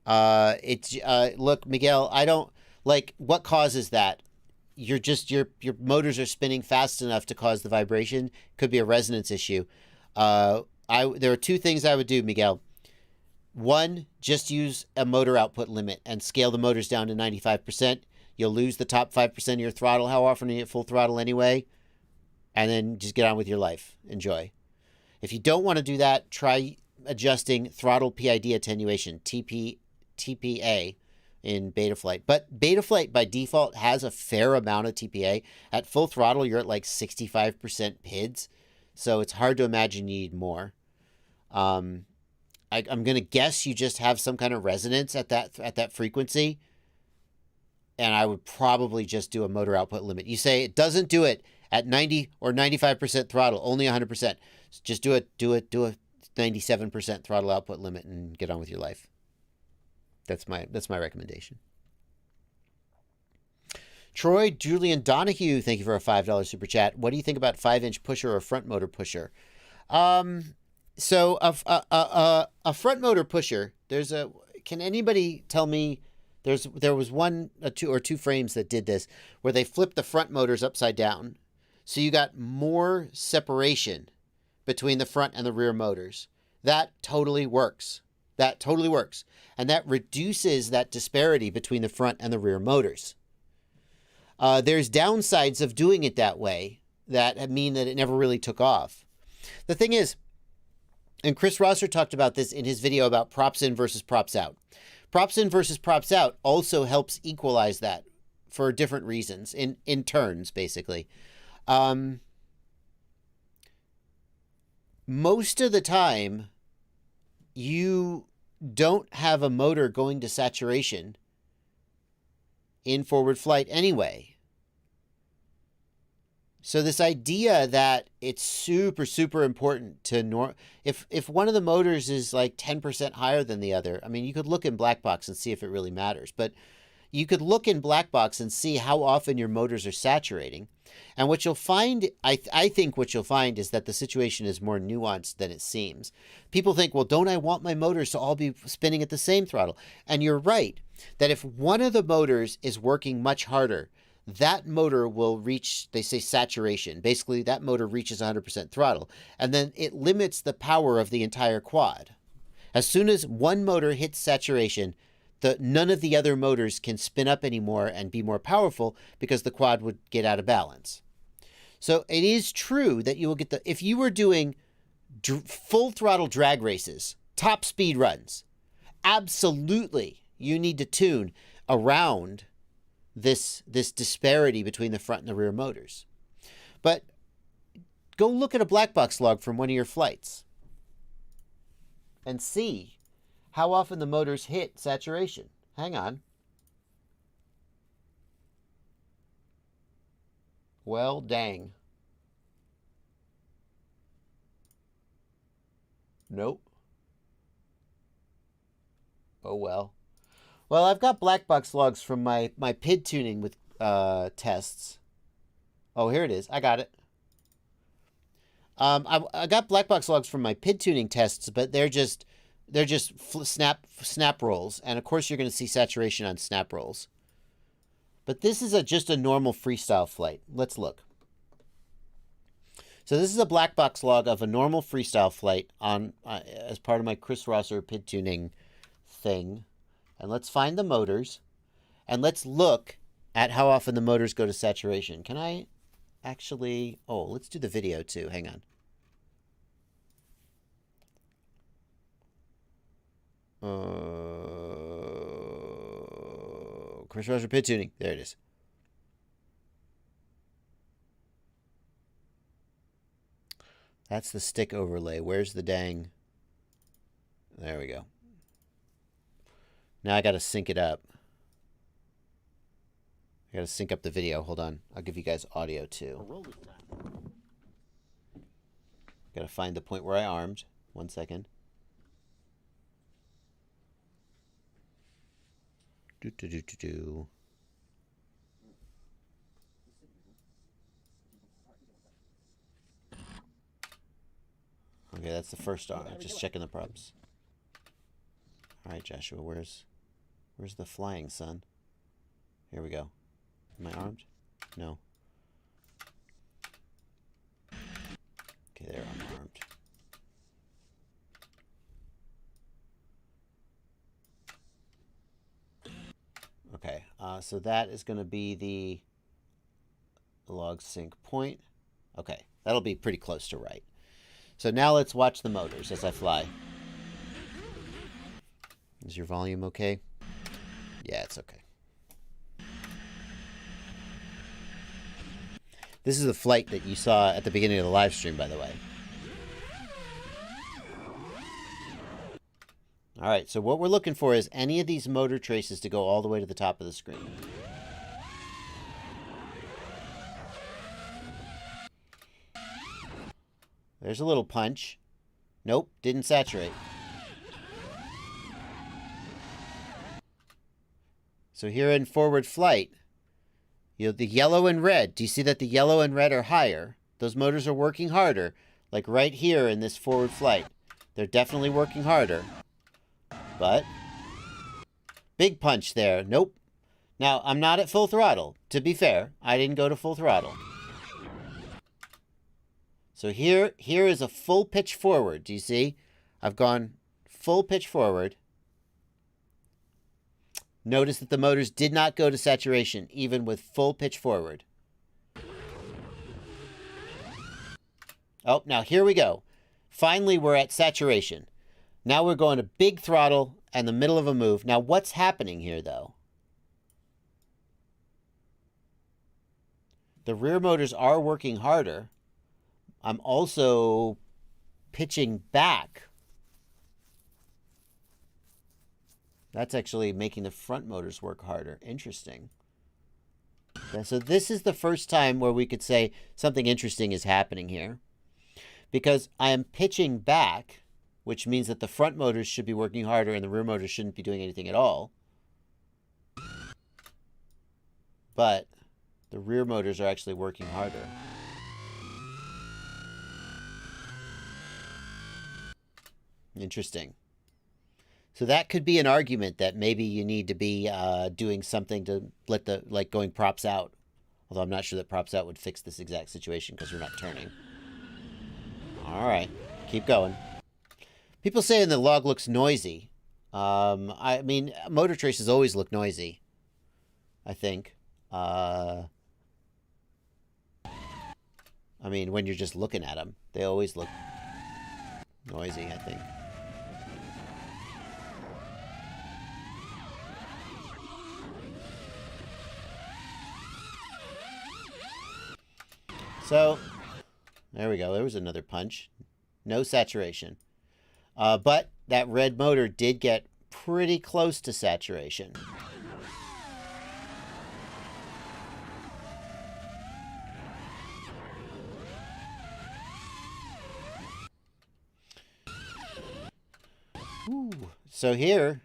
Look, Miguel, I don't like what causes that. Your motors are spinning fast enough to cause the vibration. Could be a resonance issue. There are two things I would do, Miguel. One, just use a motor output limit and scale the motors down to 95%. You'll lose the top 5% of your throttle. How often are you at full throttle anyway? And then just get on with your life. Enjoy. If you don't want to do that, try adjusting throttle PID attenuation, TPA, in Betaflight. But Betaflight, by default, has a fair amount of TPA. At full throttle, you're at like 65% PIDs. So it's hard to imagine you need more. I'm going to guess you just have some kind of resonance at that frequency. And I would probably just do a motor output limit. You say it doesn't do it at 90 or 95% throttle, only 100%. Just do a 97% throttle output limit and get on with your life. That's my recommendation. Troy Julian Donahue, thank you for a $5 super chat. What do you think about 5-inch pusher or front motor pusher? So a front motor pusher, can anybody tell me there was two frames that did this where they flipped the front motors upside down. So you got more separation between the front and the rear motors. That totally works. And that reduces that disparity between the front and the rear motors. There's downsides of doing it that way that mean that it never really took off. The thing is, and Chris Rosser talked about this in his video about props in versus props out. Props in versus props out also helps equalize that for different reasons, in turns, basically. Most of the time, you don't have a motor going to saturation in forward flight anyway. So this idea that it's super, super important to if one of the motors is like 10% higher than the other, I mean, you could look in black box and see if it really matters, but you could look in black box and see how often your motors are saturating. And what you'll find, I think what you'll find is that the situation is more nuanced than it seems. People think, well, don't I want my motors to all be spinning at the same throttle? And you're right, that if one of the motors is working much harder, that motor will reach, they say, saturation. Basically, that motor reaches 100% throttle, and then it limits the power of the entire quad. As soon as one motor hits saturation, none of the other motors can spin up anymore and be more powerful because the quad would get out of balance. So it is true that you will get if you were doing full throttle drag races, top speed runs, absolutely you need to tune around this disparity between the front and the rear motors. But go look at a black box log from one of your flights and see how often the motors hit saturation. Hang on. Well, dang. Nope. Oh, well. Well, I've got black box logs from my PID tuning with tests. Oh, here it is. I got it. I got black box logs from my PID tuning tests, but they're just snap rolls, and of course you're going to see saturation on snap rolls. But this is just a normal freestyle flight. Let's look. So this is a black box log of a normal freestyle flight on as part of my Chris Rosser PID tuning thing. And let's find the motors, and let's look at how often the motors go to saturation. Can I actually... Oh, let's do the video too. Hang on. Chris Rosser PID tuning. There it is. That's the stick overlay. Where's the dang... There we go. Now I got to sync it up. I got to sync up the video. Hold on. I'll give you guys audio too. Got to find the point where I armed. 1 second. Do. Okay, that's the first arm. Just checking the props. All right, Joshua, where's the flying, son? Here we go. Am I armed? No. Okay, there, I'm armed. Okay, so that is going to be the log sync point. Okay, that'll be pretty close to right. So now let's watch the motors as I fly. Is your volume okay? Yeah, it's okay. This is the flight that you saw at the beginning of the live stream, by the way. All right, so what we're looking for is any of these motor traces to go all the way to the top of the screen. There's a little punch. Nope, didn't saturate. So here in forward flight, you know, the yellow and red, do you see that the yellow and red are higher? Those motors are working harder, like right here in this forward flight. They're definitely working harder. But, big punch there. Nope. Now, I'm not at full throttle. To be fair, I didn't go to full throttle. So here is a full pitch forward. Do you see? I've gone full pitch forward. Notice that the motors did not go to saturation, even with full pitch forward. Oh, now here we go. Finally, we're at saturation. Now we're going to big throttle in the middle of a move. Now, what's happening here, though? The rear motors are working harder. I'm also pitching back. That's actually making the front motors work harder. Interesting. Yeah, so this is the first time where we could say something interesting is happening here. Because I am pitching back, which means that the front motors should be working harder and the rear motors shouldn't be doing anything at all. But the rear motors are actually working harder. Interesting. So that could be an argument that maybe you need to be doing something to let the, like going props out. Although I'm not sure that props out would fix this exact situation because we're not turning. All right, keep going. People saying the log looks noisy. I mean, motor traces always look noisy, I think. I mean, when you're just looking at them, they always look noisy, I think. So, there we go. There was another punch. No saturation. But that red motor did get pretty close to saturation. Ooh. So here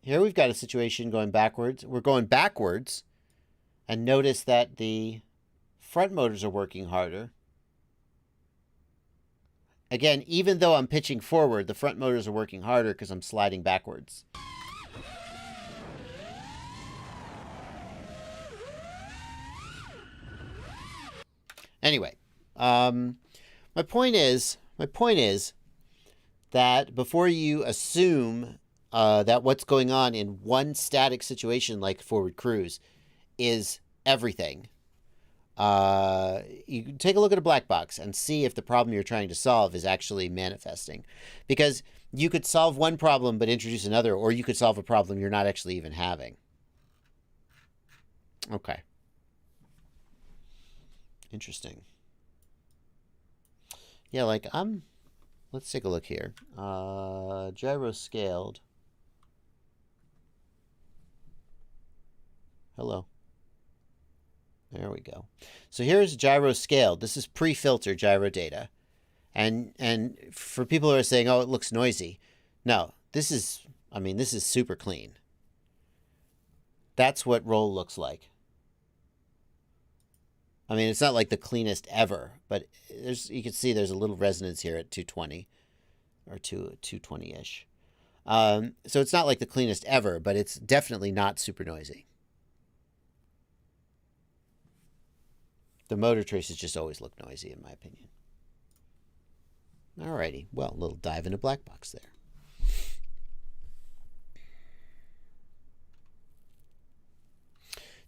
we've got a situation going backwards. We're going backwards. And notice that the front motors are working harder. Again, even though I'm pitching forward, the front motors are working harder because I'm sliding backwards. Anyway, my point is that before you assume that what's going on in one static situation like forward cruise is everything, you can take a look at a black box and see if the problem you're trying to solve is actually manifesting. Because you could solve one problem but introduce another, or you could solve a problem you're not actually even having. Okay. Interesting. Yeah, like let's take a look here. Gyro scaled. Hello. There we go. So here's gyro scaled. This is pre-filtered gyro data. And for people who are saying, oh, it looks noisy. No, this is super clean. That's what roll looks like. I mean, it's not like the cleanest ever, but you can see there's a little resonance here at 220 or 220-ish. So it's not like the cleanest ever, but it's definitely not super noisy. The motor traces just always look noisy, in my opinion. Alrighty, well, a little dive into black box there.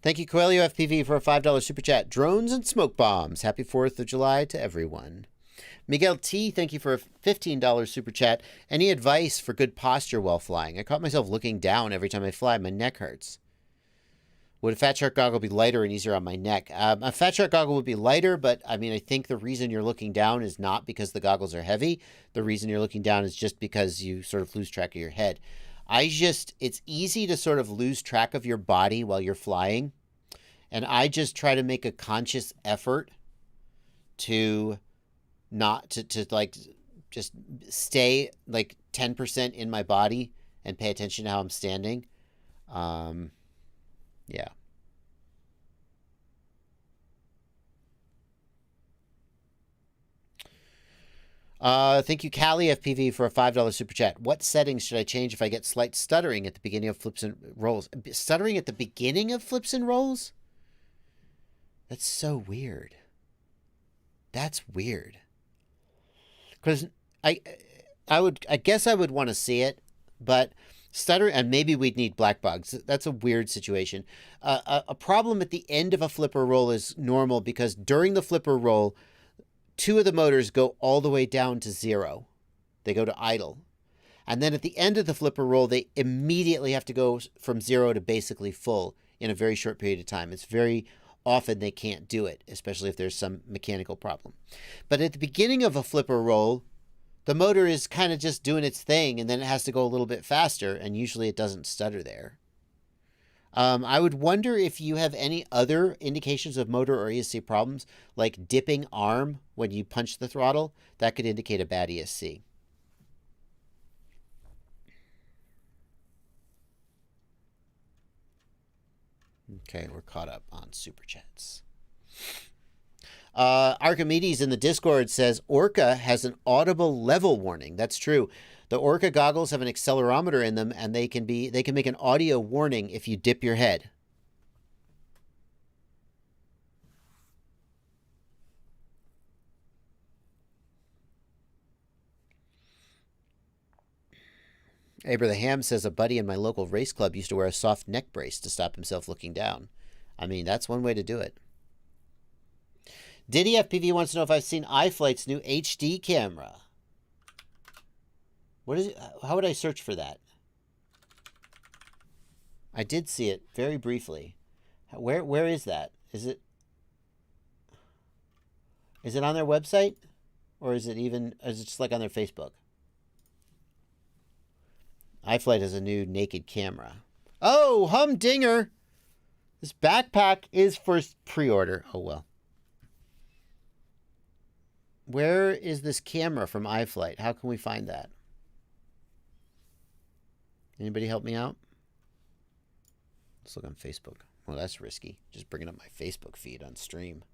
Thank you, Coelho FPV, for a $5 super chat. Drones and smoke bombs. Happy 4th of July to everyone. Miguel T, thank you for a $15 super chat. Any advice for good posture while flying? I caught myself looking down every time I fly. My neck hurts. Would a Fat Shark goggle be lighter and easier on my neck? A Fat Shark goggle would be lighter, but I mean, I think the reason you're looking down is not because the goggles are heavy. The reason you're looking down is just because you sort of lose track of your head. It's easy to sort of lose track of your body while you're flying. And I just try to make a conscious effort to not, to like, just stay like 10% in my body and pay attention to how I'm standing. Yeah. Thank you, Callie FPV, for a $5 super chat. What settings should I change if I get slight stuttering at the beginning of flips and rolls? Stuttering at the beginning of flips and rolls? That's so weird. That's weird. Because I guess I would want to see it, but stuttering, and maybe we'd need black box. That's a weird situation. A problem at the end of a flipper roll is normal because during the flipper roll, two of the motors go all the way down to 0. They go to idle. And then at the end of the flipper roll, they immediately have to go from 0 to basically full in a very short period of time. It's very often they can't do it, especially if there's some mechanical problem. But at the beginning of a flipper roll, the motor is kind of just doing its thing, and then it has to go a little bit faster, and usually it doesn't stutter there. I would wonder if you have any other indications of motor or ESC problems, like dipping arm when you punch the throttle. That could indicate a bad ESC. Okay, we're caught up on Super Chats. Archimedes in the Discord says Orca has an audible level warning. That's true. The Orca goggles have an accelerometer in them, and they can make an audio warning if you dip your head. Abraham says a buddy in my local race club used to wear a soft neck brace to stop himself looking down. I mean, that's one way to do it. Diddy FPV wants to know if I've seen iFlight's new HD camera. What is it? How would I search for that? I did see it very briefly. Where is that? Is it on their website? Or is it just like on their Facebook? iFlight has a new naked camera. Oh, humdinger! This backpack is for pre-order. Oh, well. Where is this camera from iFlight? How can we find that? Anybody help me out? Let's look on Facebook. Well, that's risky. Just bringing up my Facebook feed on stream.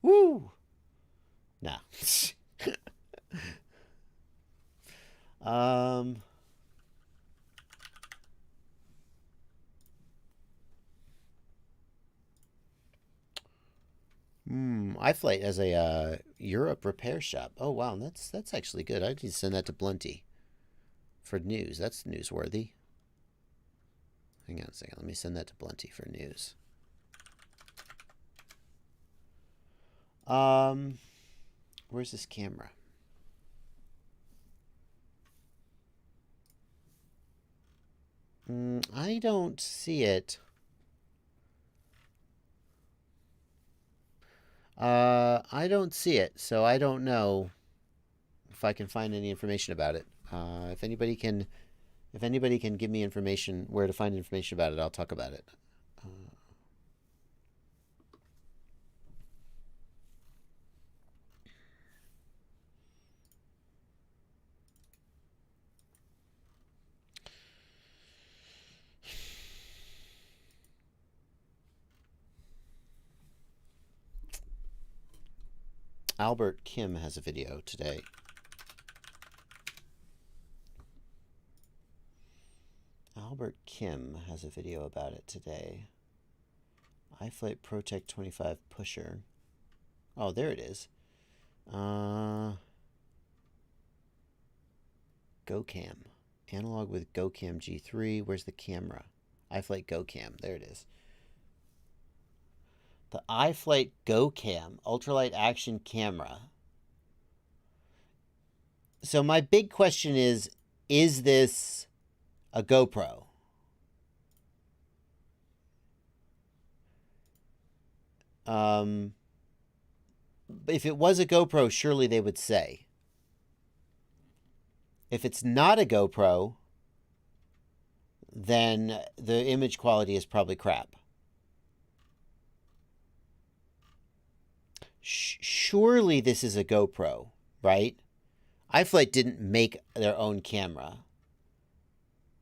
Woo! Nah. iFlight has a Europe repair shop. Oh wow, that's actually good. I need to send that to Blunty for news. That's newsworthy. Hang on a second. Let me send that to Blunty for news. Where's this camera? I don't see it. I don't see it, so I don't know if I can find any information about it. If anybody can give me information where to find information about it, I'll talk about it. Albert Kim has a video today. Albert Kim has a video about it today. iFlight ProTech 25 pusher. Oh, there it is. GoCam. Analog with GoCam G3. Where's the camera? iFlight GoCam. There it is. The iFlight GoCam ultralight action camera. So my big question is this a GoPro? If it was a GoPro, surely they would say. If it's not a GoPro, then the image quality is probably crap. Surely this is a GoPro, right? iFlight didn't make their own camera.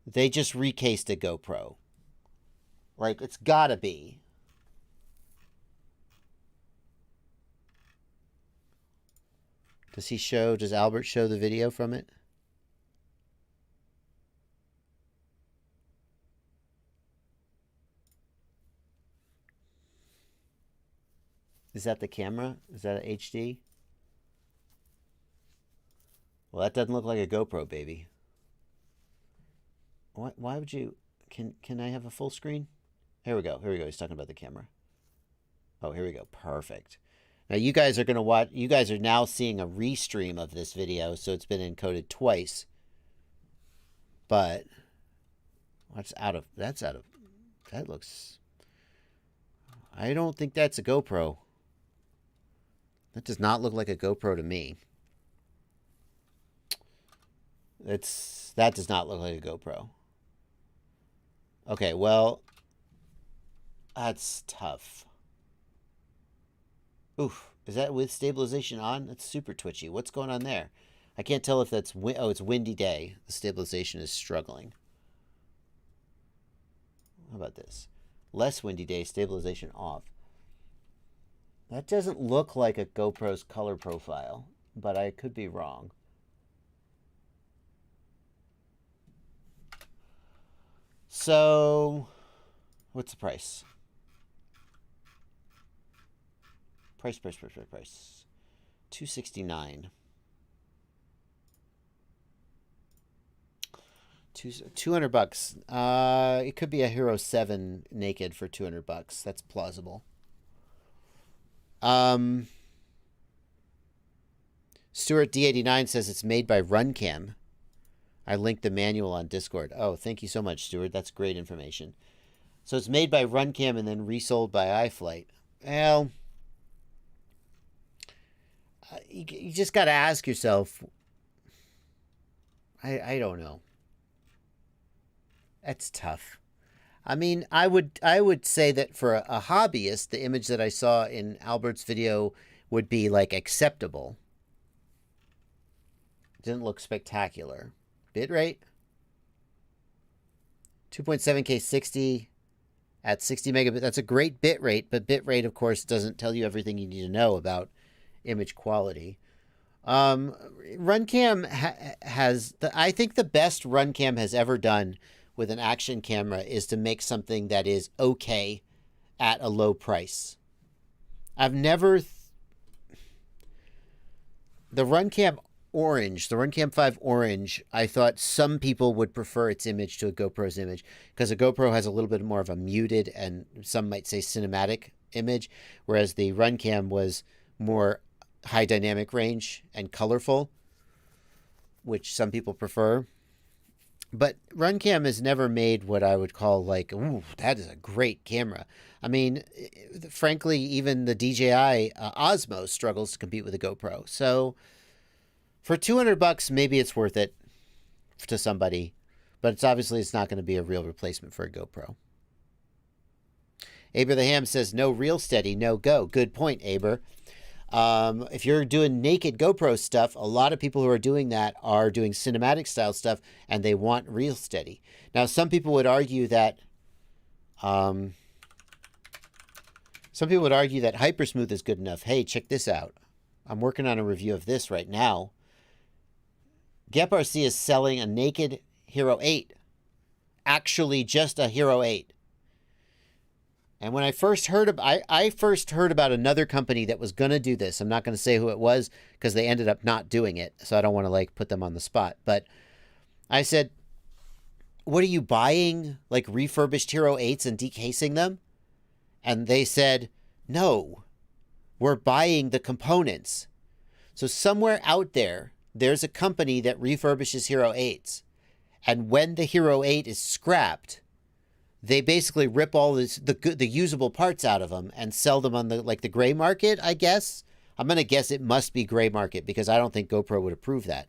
They just recased a GoPro. Like, it's gotta be. Does Albert show the video from it? Is that the camera? Is that an HD? Well, that doesn't look like a GoPro, baby. Why would you... Can I have a full screen? Here we go. Here we go. He's talking about the camera. Oh, here we go. Perfect. Now, you guys are going to watch... You guys are now seeing a restream of this video, so it's been encoded twice. But that's out of, that looks, I don't think that's a GoPro. That does not look like a GoPro to me. That does not look like a GoPro. Okay, well, that's tough. Oof, is that with stabilization on? That's super twitchy. What's going on there? I can't tell if that's, oh, it's windy day. The stabilization is struggling. How about this? Less windy day, stabilization off. That doesn't look like a GoPro's color profile, but I could be wrong. So, what's the price? Price. $269. $200. It could be a Hero 7 naked for $200. That's plausible. Stuart D89 says it's made by Runcam. I linked the manual on Discord. Oh, thank you so much, Stuart. That's great information. So it's made by Runcam and then resold by iFlight. Well, you just got to ask yourself. I don't know. That's tough. I mean, I would say that for a hobbyist, the image that I saw in Albert's video would be like acceptable. Didn't look spectacular. Bitrate 2.7K 60 at 60 megabit. That's a great bitrate, but bitrate, of course, doesn't tell you everything you need to know about image quality. Runcam has I think the best Runcam has ever done with an action camera is to make something that is okay at a low price. I've never the Runcam Orange, the Runcam 5 Orange, I thought some people would prefer its image to a GoPro's image because a GoPro has a little bit more of a muted and some might say cinematic image, whereas the Runcam was more high dynamic range and colorful, which some people prefer. But Runcam has never made what I would call like, ooh, that is a great camera. I mean, frankly, even the DJI Osmo struggles to compete with a GoPro. So for $200, maybe it's worth it to somebody, but it's not going to be a real replacement for a GoPro. Aber the Ham says, no real steady, no go. Good point, Aber. If you're doing naked GoPro stuff, a lot of people who are doing that are doing cinematic style stuff and they want real steady. Now, some people would argue that Hypersmooth is good enough. Hey, check this out. I'm working on a review of this right now. GepRC is selling a naked Hero 8. Actually, just a Hero 8. And when I first heard I first heard about another company that was going to do this. I'm not going to say who it was because they ended up not doing it. So I don't want to like put them on the spot. But I said, what are you buying? Like refurbished Hero 8s and decasing them? And they said, no, we're buying the components. So somewhere out there, there's a company that refurbishes Hero 8s. And when the Hero 8 is scrapped, they basically rip all the usable parts out of them and sell them on the gray market, I guess. I'm going to guess it must be gray market because I don't think GoPro would approve that.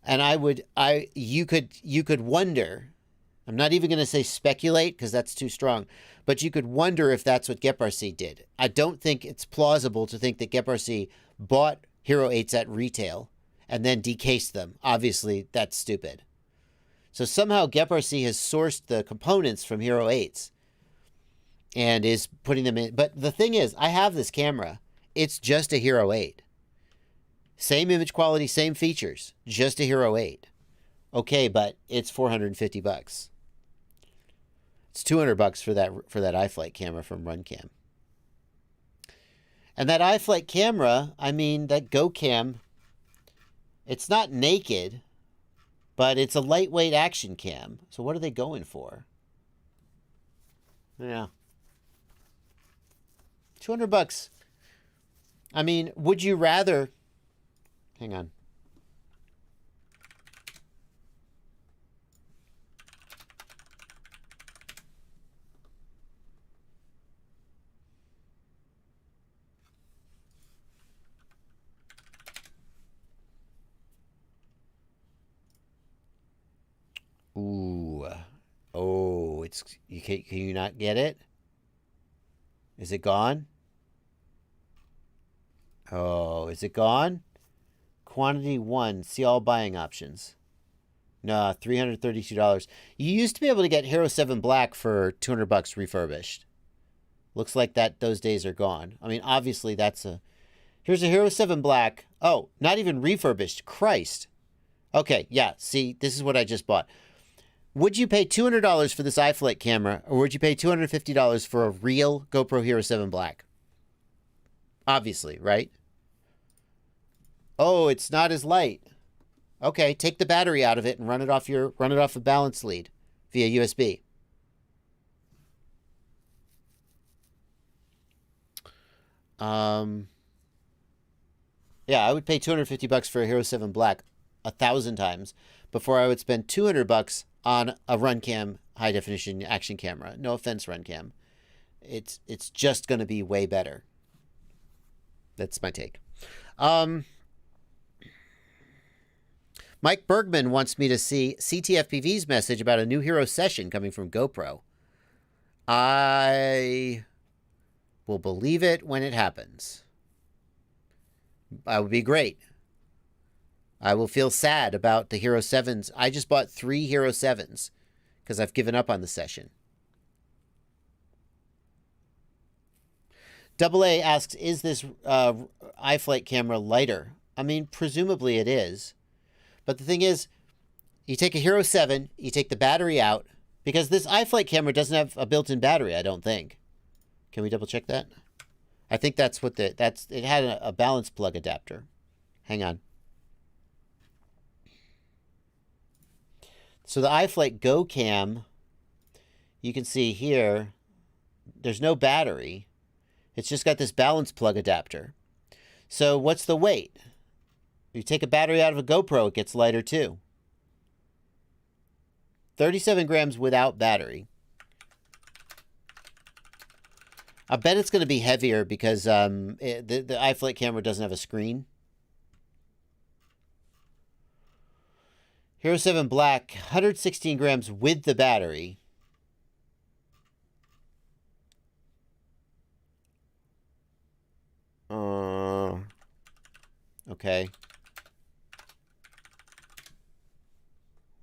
And you could wonder, I'm not even going to say speculate because that's too strong, but you could wonder if that's what GepRC did. I don't think it's plausible to think that GepRC bought Hero 8s at retail and then decased them. Obviously, that's stupid. So somehow GepRC has sourced the components from Hero 8s and is putting them in. But the thing is, I have this camera. It's just a Hero 8. Same image quality, same features, just a Hero 8. Okay, but it's $450. It's $200 for that iFlight camera from Runcam. And that iFlight camera, I mean, that GoCam, it's not naked, but it's a lightweight action cam. So what are they going for? Yeah. $200. I mean, would you rather... Hang on. Ooh. Oh, can you not get it? Is it gone? Oh, is it gone? Quantity 1. See all buying options. Nah, $332. You used to be able to get Hero 7 Black for $200 refurbished. Looks like those days are gone. I mean, obviously here's a Hero 7 Black. Oh, not even refurbished. Christ. Okay, yeah, see, this is what I just bought. Would you pay $200 for this iFlight camera, or would you pay $250 for a real GoPro Hero 7 Black? Obviously, right? Oh, it's not as light. Okay, take the battery out of it and run it off a balance lead via USB. Yeah, I would pay $250 for a Hero 7 Black 1,000 times before I would spend $200 on a Runcam high definition action camera. No offense, Runcam. It's just going to be way better. That's my take. Mike Bergman wants me to see CTFPV's message about a new Hero session coming from GoPro. I will believe it when it happens. That would be great. I will feel sad about the Hero 7s. I just bought 3 Hero 7s because I've given up on the session. Double A asks, is this iFlight camera lighter? I mean, presumably it is. But the thing is, you take a Hero 7, you take the battery out, because this iFlight camera doesn't have a built-in battery, I don't think. Can we double check that? I think that's what it had a balance plug adapter. Hang on. So the iFlight Go Cam, you can see here, there's no battery. It's just got this balance plug adapter. So what's the weight? You take a battery out of a GoPro, it gets lighter too. 37 grams without battery. I bet it's going to be heavier because the iFlight camera doesn't have a screen. Hero 7 Black, 116 grams with the battery. Okay.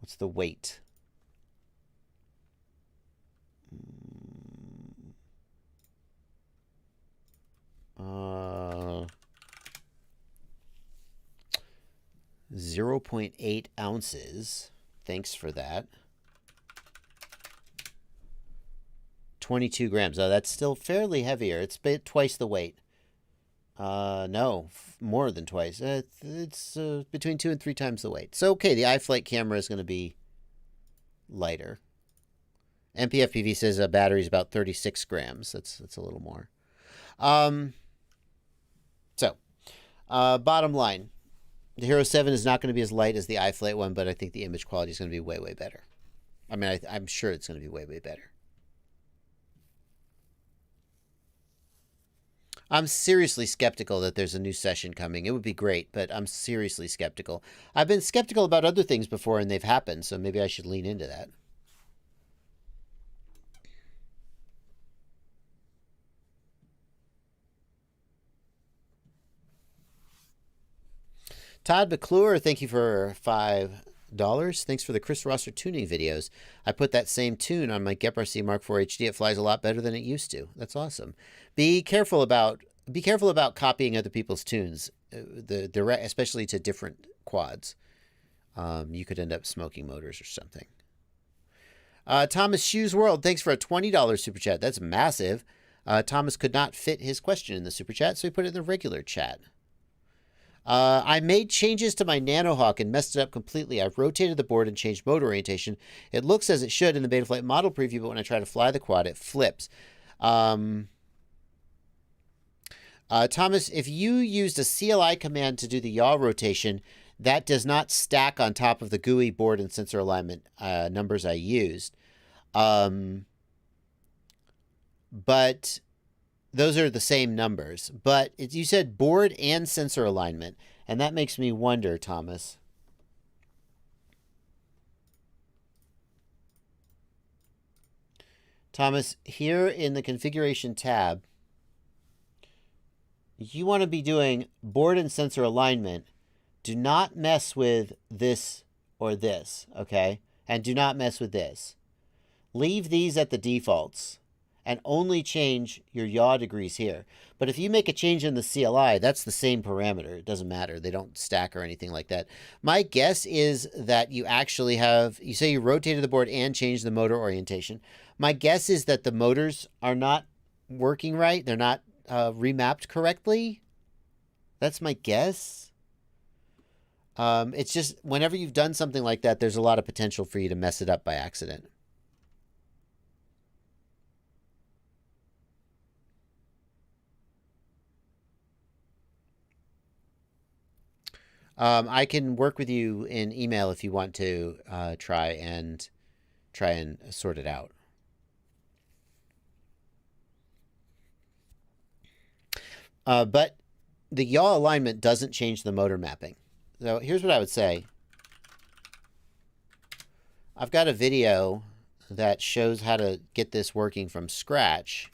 What's the weight? 0.8 ounces. Thanks for that. 22 grams. Oh, that's still fairly heavier. It's twice the weight. No, more than twice. It's between 2 and 3 times the weight. So, okay, the iFlight camera is going to be lighter. MPFPV says a battery is about 36 grams. That's a little more. Bottom line, the Hero 7 is not going to be as light as the iFlight one, but I think the image quality is going to be way, way better. I mean, I'm sure it's going to be way, way better. I'm seriously skeptical that there's a new session coming. It would be great, but I'm seriously skeptical. I've been skeptical about other things before, and they've happened, so maybe I should lean into that. Todd McClure, thank you for $5. Thanks for the Chris Rosser tuning videos. I put that same tune on my GEP-RC Mark IV HD. It flies a lot better than it used to. That's awesome. Be careful about copying other people's tunes, especially to different quads. You could end up smoking motors or something. Thomas Shoes World, thanks for a $20 super chat. That's massive. Thomas could not fit his question in the super chat, so he put it in the regular chat. I made changes to my Nanohawk and messed it up completely. I've rotated the board and changed motor orientation. It looks as it should in the Betaflight model preview, but when I try to fly the quad, it flips. Thomas, if you used a CLI command to do the yaw rotation, that does not stack on top of the GUI board and sensor alignment numbers I used. But those are the same numbers. But you said board and sensor alignment, and that makes me wonder, Thomas. Thomas, here in the configuration tab, you want to be doing board and sensor alignment. Do not mess with this or this, okay? And do not mess with this. Leave these at the defaults and only change your yaw degrees here. But if you make a change in the CLI, that's the same parameter. It doesn't matter. They don't stack or anything like that. My guess is that you actually have, you say you rotated the board and changed the motor orientation. My guess is that the motors are not working right. They're not remapped correctly. That's my guess. It's just whenever you've done something like that, there's a lot of potential for you to mess it up by accident. I can work with you in email if you want to try and sort it out. But the yaw alignment doesn't change the motor mapping. So here's what I would say. I've got a video that shows how to get this working from scratch,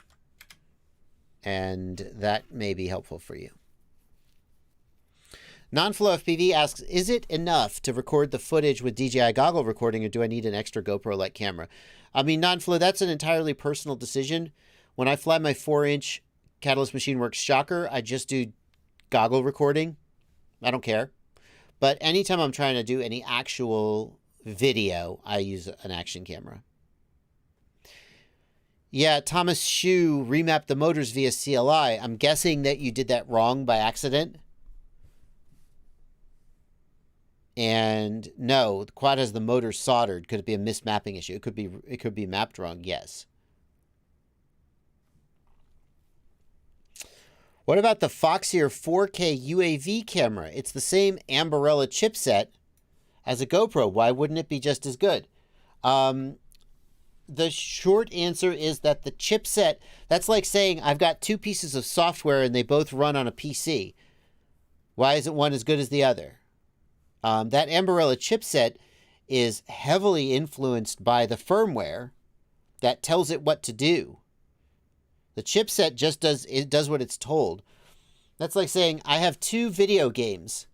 and that may be helpful for you. Nonflow FPV asks, is it enough to record the footage with DJI goggle recording, or do I need an extra GoPro-like camera? I mean, Nonflow, that's an entirely personal decision. When I fly my 4-inch Catalyst Machine Works shocker, I just do goggle recording. I don't care. But anytime I'm trying to do any actual video, I use an action camera. Yeah, Thomas Shu remapped the motors via CLI. I'm guessing that you did that wrong by accident. And no, the quad has the motor soldered. Could it be a mismapping issue? It could be mapped wrong. Yes. What about the Foxier 4K UAV camera? It's the same Ambarella chipset as a GoPro. Why wouldn't it be just as good? The short answer is that the chipset, that's like saying I've got two pieces of software and they both run on a PC. Why isn't one as good as the other? That Ambarella chipset is heavily influenced by the firmware that tells it what to do. The chipset just does what it's told. That's like saying I have two video games.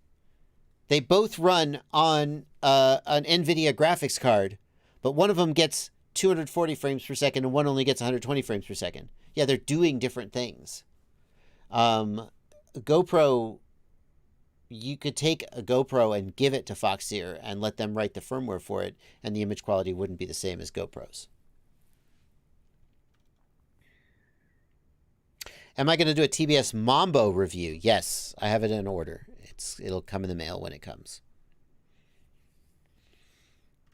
They both run on an NVIDIA graphics card, but one of them gets 240 frames per second and one only gets 120 frames per second. Yeah, they're doing different things. GoPro, you could take a GoPro and give it to Foxier and let them write the firmware for it, and the image quality wouldn't be the same as GoPro's. Am I going to do a TBS Mambo review? Yes, I have it in order. It'll come in the mail when it comes.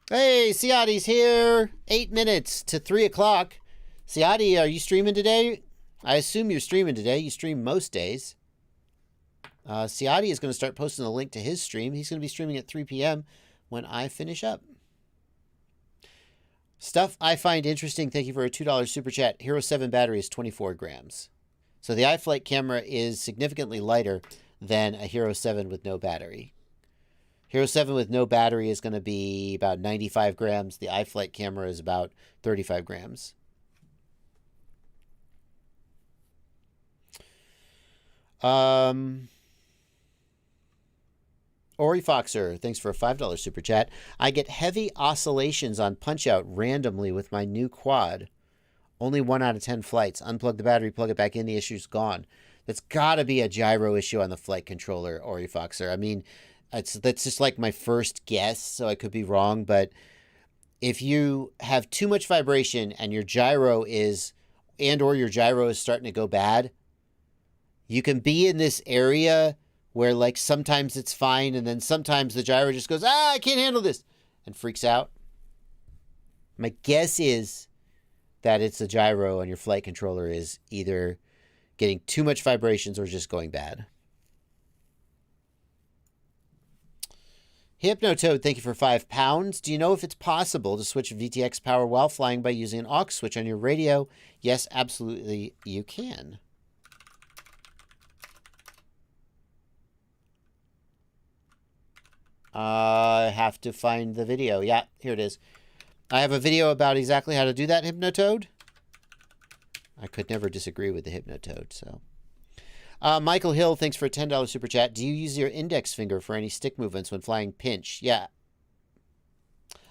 Hey, Siadi's here. 8 minutes to 3 o'clock. Siadi, are you streaming today? I assume you're streaming today. You stream most days. Siadi is going to start posting the link to his stream. He's going to be streaming at 3 p.m. when I finish up. Stuff I find interesting. Thank you for a $2 super chat. Hero 7 battery is 24 grams. So the iFlight camera is significantly lighter than a Hero 7 with no battery. Hero 7 with no battery is going to be about 95 grams. The iFlight camera is about 35 grams. Ori Foxer, thanks for a $5 super chat. I get heavy oscillations on Punch-Out randomly with my new quad. Only 1 out of 10 flights. Unplug the battery, plug it back in, the issue's gone. That's got to be a gyro issue on the flight controller, Ori Foxer. I mean, that's just like my first guess, so I could be wrong. But if you have too much vibration and your gyro is, or your gyro is starting to go bad, you can be in this area where like sometimes it's fine and then sometimes the gyro just goes, I can't handle this, and freaks out. My guess is that it's a gyro and your flight controller is either getting too much vibrations or just going bad. Hypnotoad, thank you for £5. Do you know if it's possible to switch VTX power while flying by using an aux switch on your radio? Yes, absolutely you can. I have to find the video. Yeah, here it is. I have a video about exactly how to do that, Hypnotoad. I could never disagree with the Hypnotoad. So, Michael Hill, thanks for a $10 super chat. Do you use your index finger for any stick movements when flying pinch? Yeah.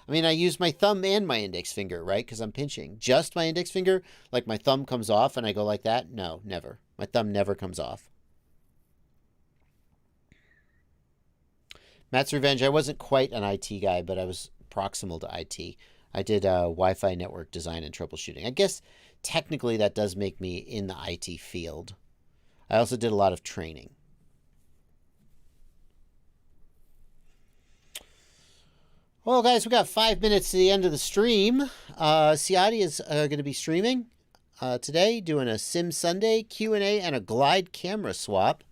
I mean, I use my thumb and my index finger, right? Because I'm pinching. Just my index finger, like my thumb comes off and I go like that? No, never. My thumb never comes off. Matt's Revenge, I wasn't quite an IT guy, but I was proximal to IT. I did Wi-Fi network design and troubleshooting. I guess technically that does make me in the IT field. I also did a lot of training. Well, guys, we got 5 minutes to the end of the stream. Ciati is going to be streaming today, doing a Sim Sunday, Q&A, and a glide camera swap.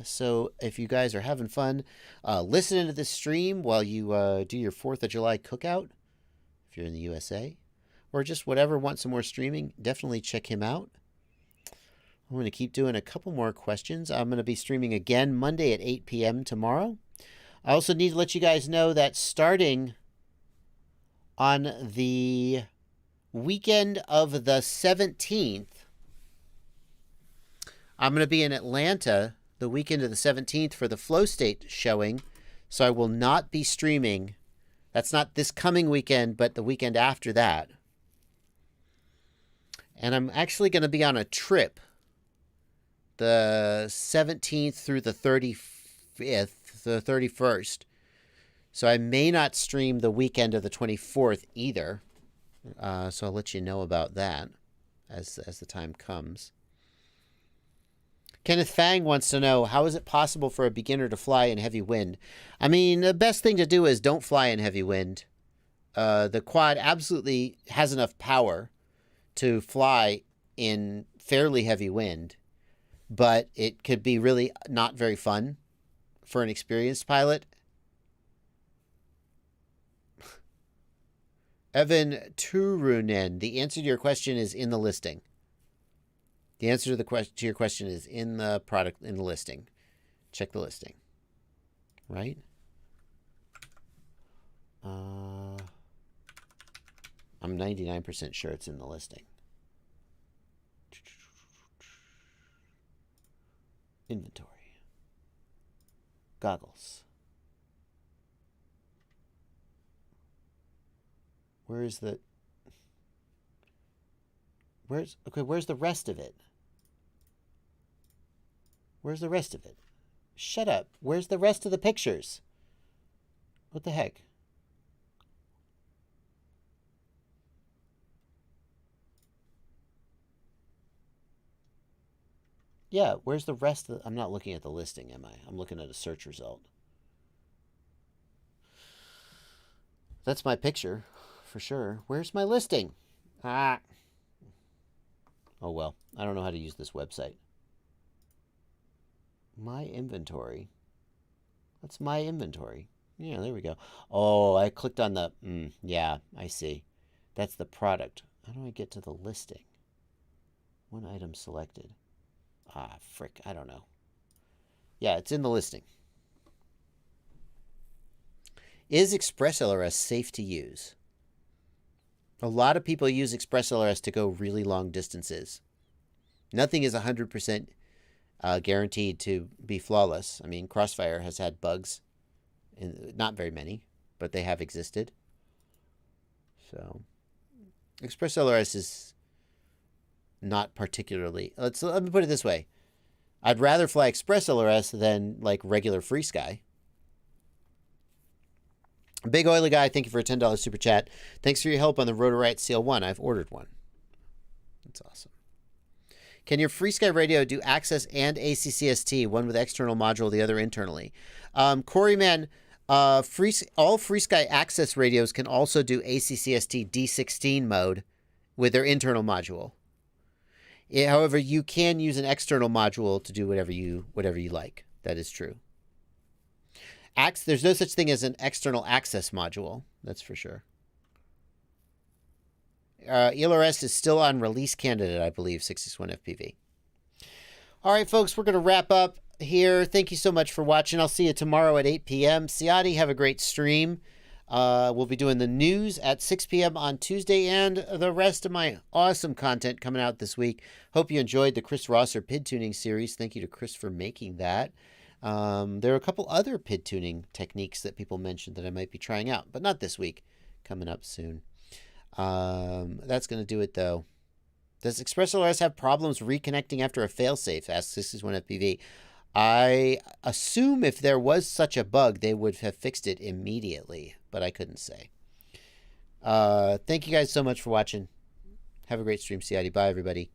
So if you guys are having fun listening to this stream while you do your 4th of July cookout, if you're in the USA, or just whatever, want some more streaming, definitely check him out. I'm going to keep doing a couple more questions. I'm going to be streaming again Monday at 8 p.m. tomorrow. I also need to let you guys know that starting on the weekend of the 17th, I'm going to be in Atlanta the weekend of the 17th for the Flow State showing, so I will not be streaming. That's not this coming weekend, but the weekend after that. And I'm actually going to be on a trip the 17th through the 35th, the 31st. So I may not stream the weekend of the 24th either. So I'll let you know about that as the time comes. Kenneth Fang wants to know, how is it possible for a beginner to fly in heavy wind? I mean, the best thing to do is don't fly in heavy wind. The quad absolutely has enough power to fly in fairly heavy wind, but it could be really not very fun for an experienced pilot. Evan Turunen, the answer to your question is in the listing. The answer to your question is in the product, in the listing. Check the listing. Right? I'm 99% sure it's in the listing. Inventory. Goggles. Where's the rest of it? Where's the rest of it? Shut up. Where's the rest of the pictures? What the heck? Yeah, where's the rest of I'm not looking at the listing, am I? I'm looking at a search result. That's my picture, for sure. Where's my listing? Ah. Oh, well. I don't know how to use this website. My inventory. That's my inventory. Yeah, there we go. Oh, I clicked on the... yeah, I see. That's the product. How do I get to the listing? One item selected. Ah, frick. I don't know. Yeah, it's in the listing. Is ExpressLRS safe to use? A lot of people use ExpressLRS to go really long distances. Nothing is 100% guaranteed to be flawless. I mean, Crossfire has had bugs. Not very many, but they have existed. So, ExpressLRS is not particularly... Let me put it this way. I'd rather fly ExpressLRS than, like, regular Freesky. Big Oily Guy, thank you for a $10 super chat. Thanks for your help on the Rotorite CL1. I've ordered one. That's awesome. Can your Freesky radio do Access and ACCST, one with external module, the other internally? Corey, man, all Freesky Access radios can also do ACCST D16 mode with their internal module. However, you can use an external module to do whatever you like. That is true. There's no such thing as an external access module. That's for sure. ELRS is still on release candidate, I believe, 661 FPV. All right, folks, we're going to wrap up here. Thank you so much for watching. I'll see you tomorrow at 8 p.m. Ciati, have a great stream. We'll be doing the news at 6 p.m. on Tuesday and the rest of my awesome content coming out this week. Hope you enjoyed the Chris Rosser PID tuning series. Thank you to Chris for making that. There are a couple other PID tuning techniques that people mentioned that I might be trying out, but not this week. Coming up soon. That's going to do it, though. Does ExpressLRS have problems reconnecting after a failsafe? Asks This Is One FPV. I assume if there was such a bug, they would have fixed it immediately, but I couldn't say. Thank you guys so much for watching. Have a great stream, CID. Bye, everybody.